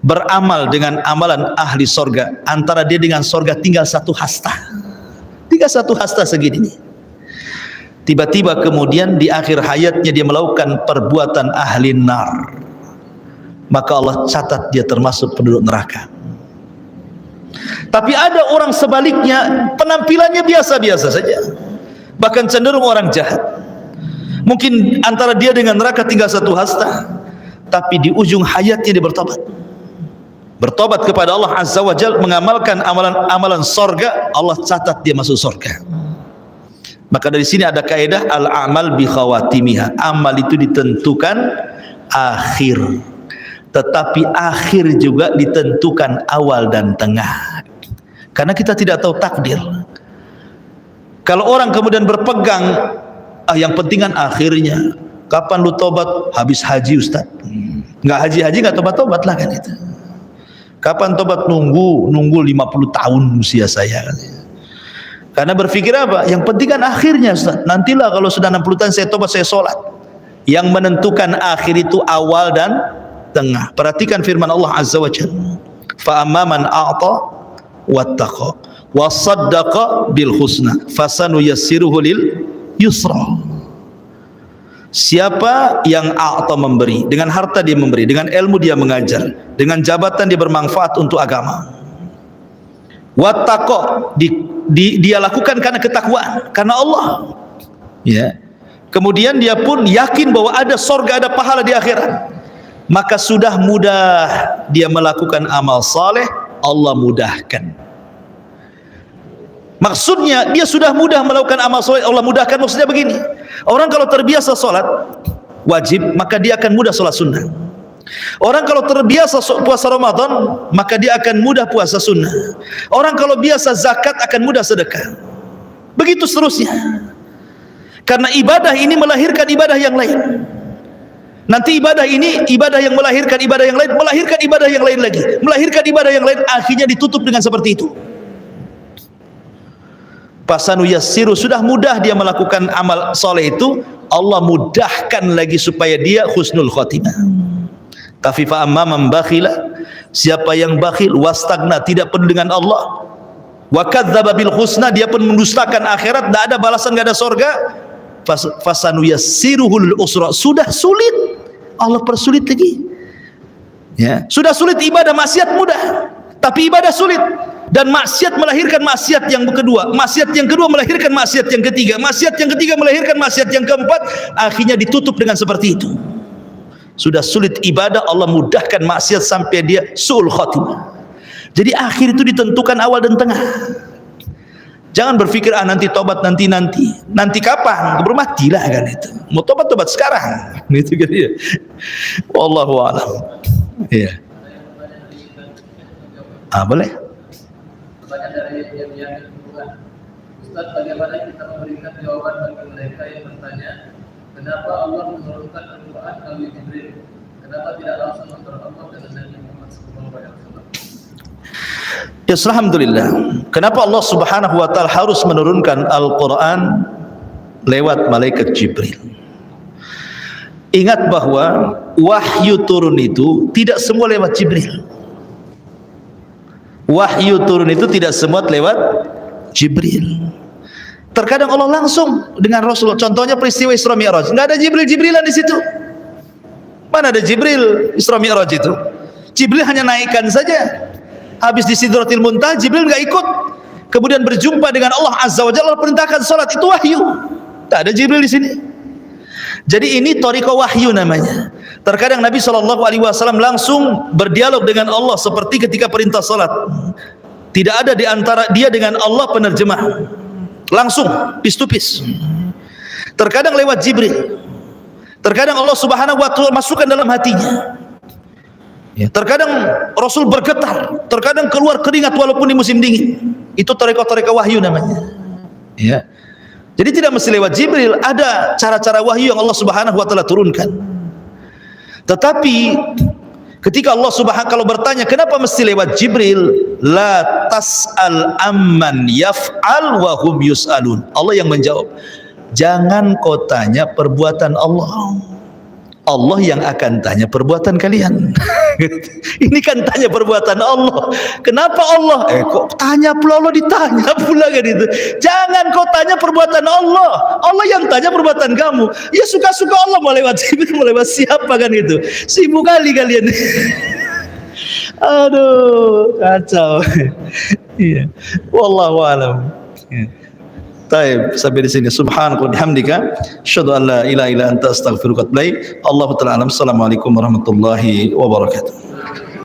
beramal dengan amalan ahli surga, antara dia dengan surga tinggal satu hasta. Tinggal satu hasta segini. Tiba-tiba kemudian di akhir hayatnya dia melakukan perbuatan ahli nar, maka Allah catat dia termasuk penduduk neraka. Tapi ada orang sebaliknya, penampilannya biasa-biasa saja, bahkan cenderung orang jahat. Mungkin antara dia dengan neraka tinggal satu hasta, tapi di ujung hayatnya dia bertobat kepada Allah Azza wa Jalla, mengamalkan amalan sorga, Allah catat dia masuk sorga. Maka dari sini ada kaidah al-amal bi khawatimiha. Amal itu ditentukan akhir, tetapi akhir juga ditentukan awal dan tengah. Karena kita tidak tahu takdir. Kalau orang kemudian berpegang, yang penting kan akhirnya. Kapan lu tobat? Habis haji Ustaz. Nggak haji-haji nggak tobat-tobat lah kan itu. Kapan tobat? Nunggu 50 tahun usia saya kan. Karena berpikir apa? Yang penting kan akhirnya Ustaz. Nantilah kalau sudah 60 tahun saya tobat, saya sholat. Yang menentukan akhir itu awal dan tengah. Perhatikan firman Allah Azza wa Jalla. Fa amma man a'ta wattaqa wa saddaqa bil husna fasanuyassiruhu lil yusra. Siapa yang a'ta memberi, dengan harta dia memberi, dengan ilmu dia mengajar, dengan jabatan dia bermanfaat untuk agama. Wattaqa, dia lakukan karena ketakwaan, karena Allah. Ya. Kemudian dia pun yakin bahwa ada surga, ada pahala di akhirat. Maka sudah mudah dia melakukan amal saleh, Allah mudahkan. Maksudnya dia sudah mudah melakukan amal saleh, Allah mudahkan. Maksudnya begini, orang kalau terbiasa salat wajib, maka dia akan mudah salat sunnah. Orang kalau terbiasa puasa Ramadan, maka dia akan mudah puasa sunnah. Orang kalau biasa zakat akan mudah sedekah. Begitu seterusnya. Karena ibadah ini melahirkan ibadah yang lain. Nanti ibadah ini, ibadah yang melahirkan ibadah yang lain, melahirkan ibadah yang lain lagi, melahirkan ibadah yang lain, akhirnya ditutup dengan seperti itu. Fasanu yassiru, sudah mudah dia melakukan amal soleh itu, Allah mudahkan lagi supaya dia husnul khotimah. Tapi fa amma man bakhila, siapa yang bakhil, wastagna, tidak peduli dengan Allah, wa kadzdzaba bil husna, dia pun mendustakan akhirat, tidak ada balasan, tidak ada surga, fasanu yassiruhul usra, sudah sulit Allah persulit lagi. Ya, sudah sulit ibadah, maksiat mudah, tapi ibadah sulit. Dan maksiat melahirkan maksiat yang kedua, maksiat yang kedua melahirkan maksiat yang ketiga, maksiat yang ketiga melahirkan maksiat yang keempat, akhirnya ditutup dengan seperti itu. Sudah sulit ibadah, Allah mudahkan maksiat sampai dia su'ul khatimah. Jadi akhir itu ditentukan awal dan tengah. Jangan berpikir nanti tobat, nanti kapan? Keburu matilah kan itu. Mau tobat sekarang. Gitu kan ya. Wallahu a'lam. Iya. Boleh? Banyak dari yang hubungan. Ustaz, bagaimana kita memberikan jawaban bagi mereka yang bertanya, kenapa Allah menurunkan Al-Quran melalui Jibril? Kenapa tidak langsung antara Allah dengan Nabi Muhammad SAW? Ya, alhamdulillah. Kenapa Allah Subhanahu wa taala harus menurunkan Al-Quran lewat malaikat Jibril. Ingat bahwa wahyu turun itu tidak semua lewat Jibril. Wahyu turun itu tidak semua lewat Jibril. Terkadang Allah langsung dengan Rasul. Contohnya peristiwa Isra Mi'raj, nggak ada Jibril-Jibrilan di situ. Mana ada Jibril Isra Mi'raj itu? Jibril hanya naikkan saja. Habis di Sidratil Muntaha, Jibril nggak ikut. Kemudian berjumpa dengan Allah Azza wa Jalla, perintahkan salat, itu wahyu. Tak ada Jibril di sini. Jadi ini thariqah wahyu namanya. Terkadang Nabi SAW langsung berdialog dengan Allah seperti ketika perintah salat. Tidak ada di antara dia dengan Allah penerjemah. Langsung face to face. Terkadang lewat Jibril. Terkadang Allah Subhanahu wa Ta'ala masukkan dalam hatinya. Ya, terkadang Rasul bergetar, terkadang keluar keringat walaupun di musim dingin. Itu thariqah wahyu namanya. Ya. Jadi tidak mesti lewat Jibril, ada cara-cara wahyu yang Allah Subhanahu wa Ta'ala turunkan. Tetapi ketika Allah Subhanahu kalau bertanya kenapa mesti lewat Jibril, la tas'al amman yaf'al wa hum yus'alun. Allah yang menjawab. Jangan kau tanya perbuatan Allah. Allah yang akan tanya perbuatan kalian. Ini kan tanya perbuatan Allah. Kenapa Allah? Kok tanya pula Allah, ditanya pula kan itu. Jangan kau tanya perbuatan Allah. Allah yang tanya perbuatan kamu. Ya suka-suka Allah mau lewat Jibril, mau lewat siapa kan itu. Sibuk kali kalian. Aduh, kacau. Iya. Wallahu a'lam. Taib, sampai di sini. Subhanaka wa bihamdika asyhadu an la ilaha illa anta astaghfiruka wa atubu ilaik. Allahu ta'ala alam. Assalamualaikum warahmatullahi wabarakatuh.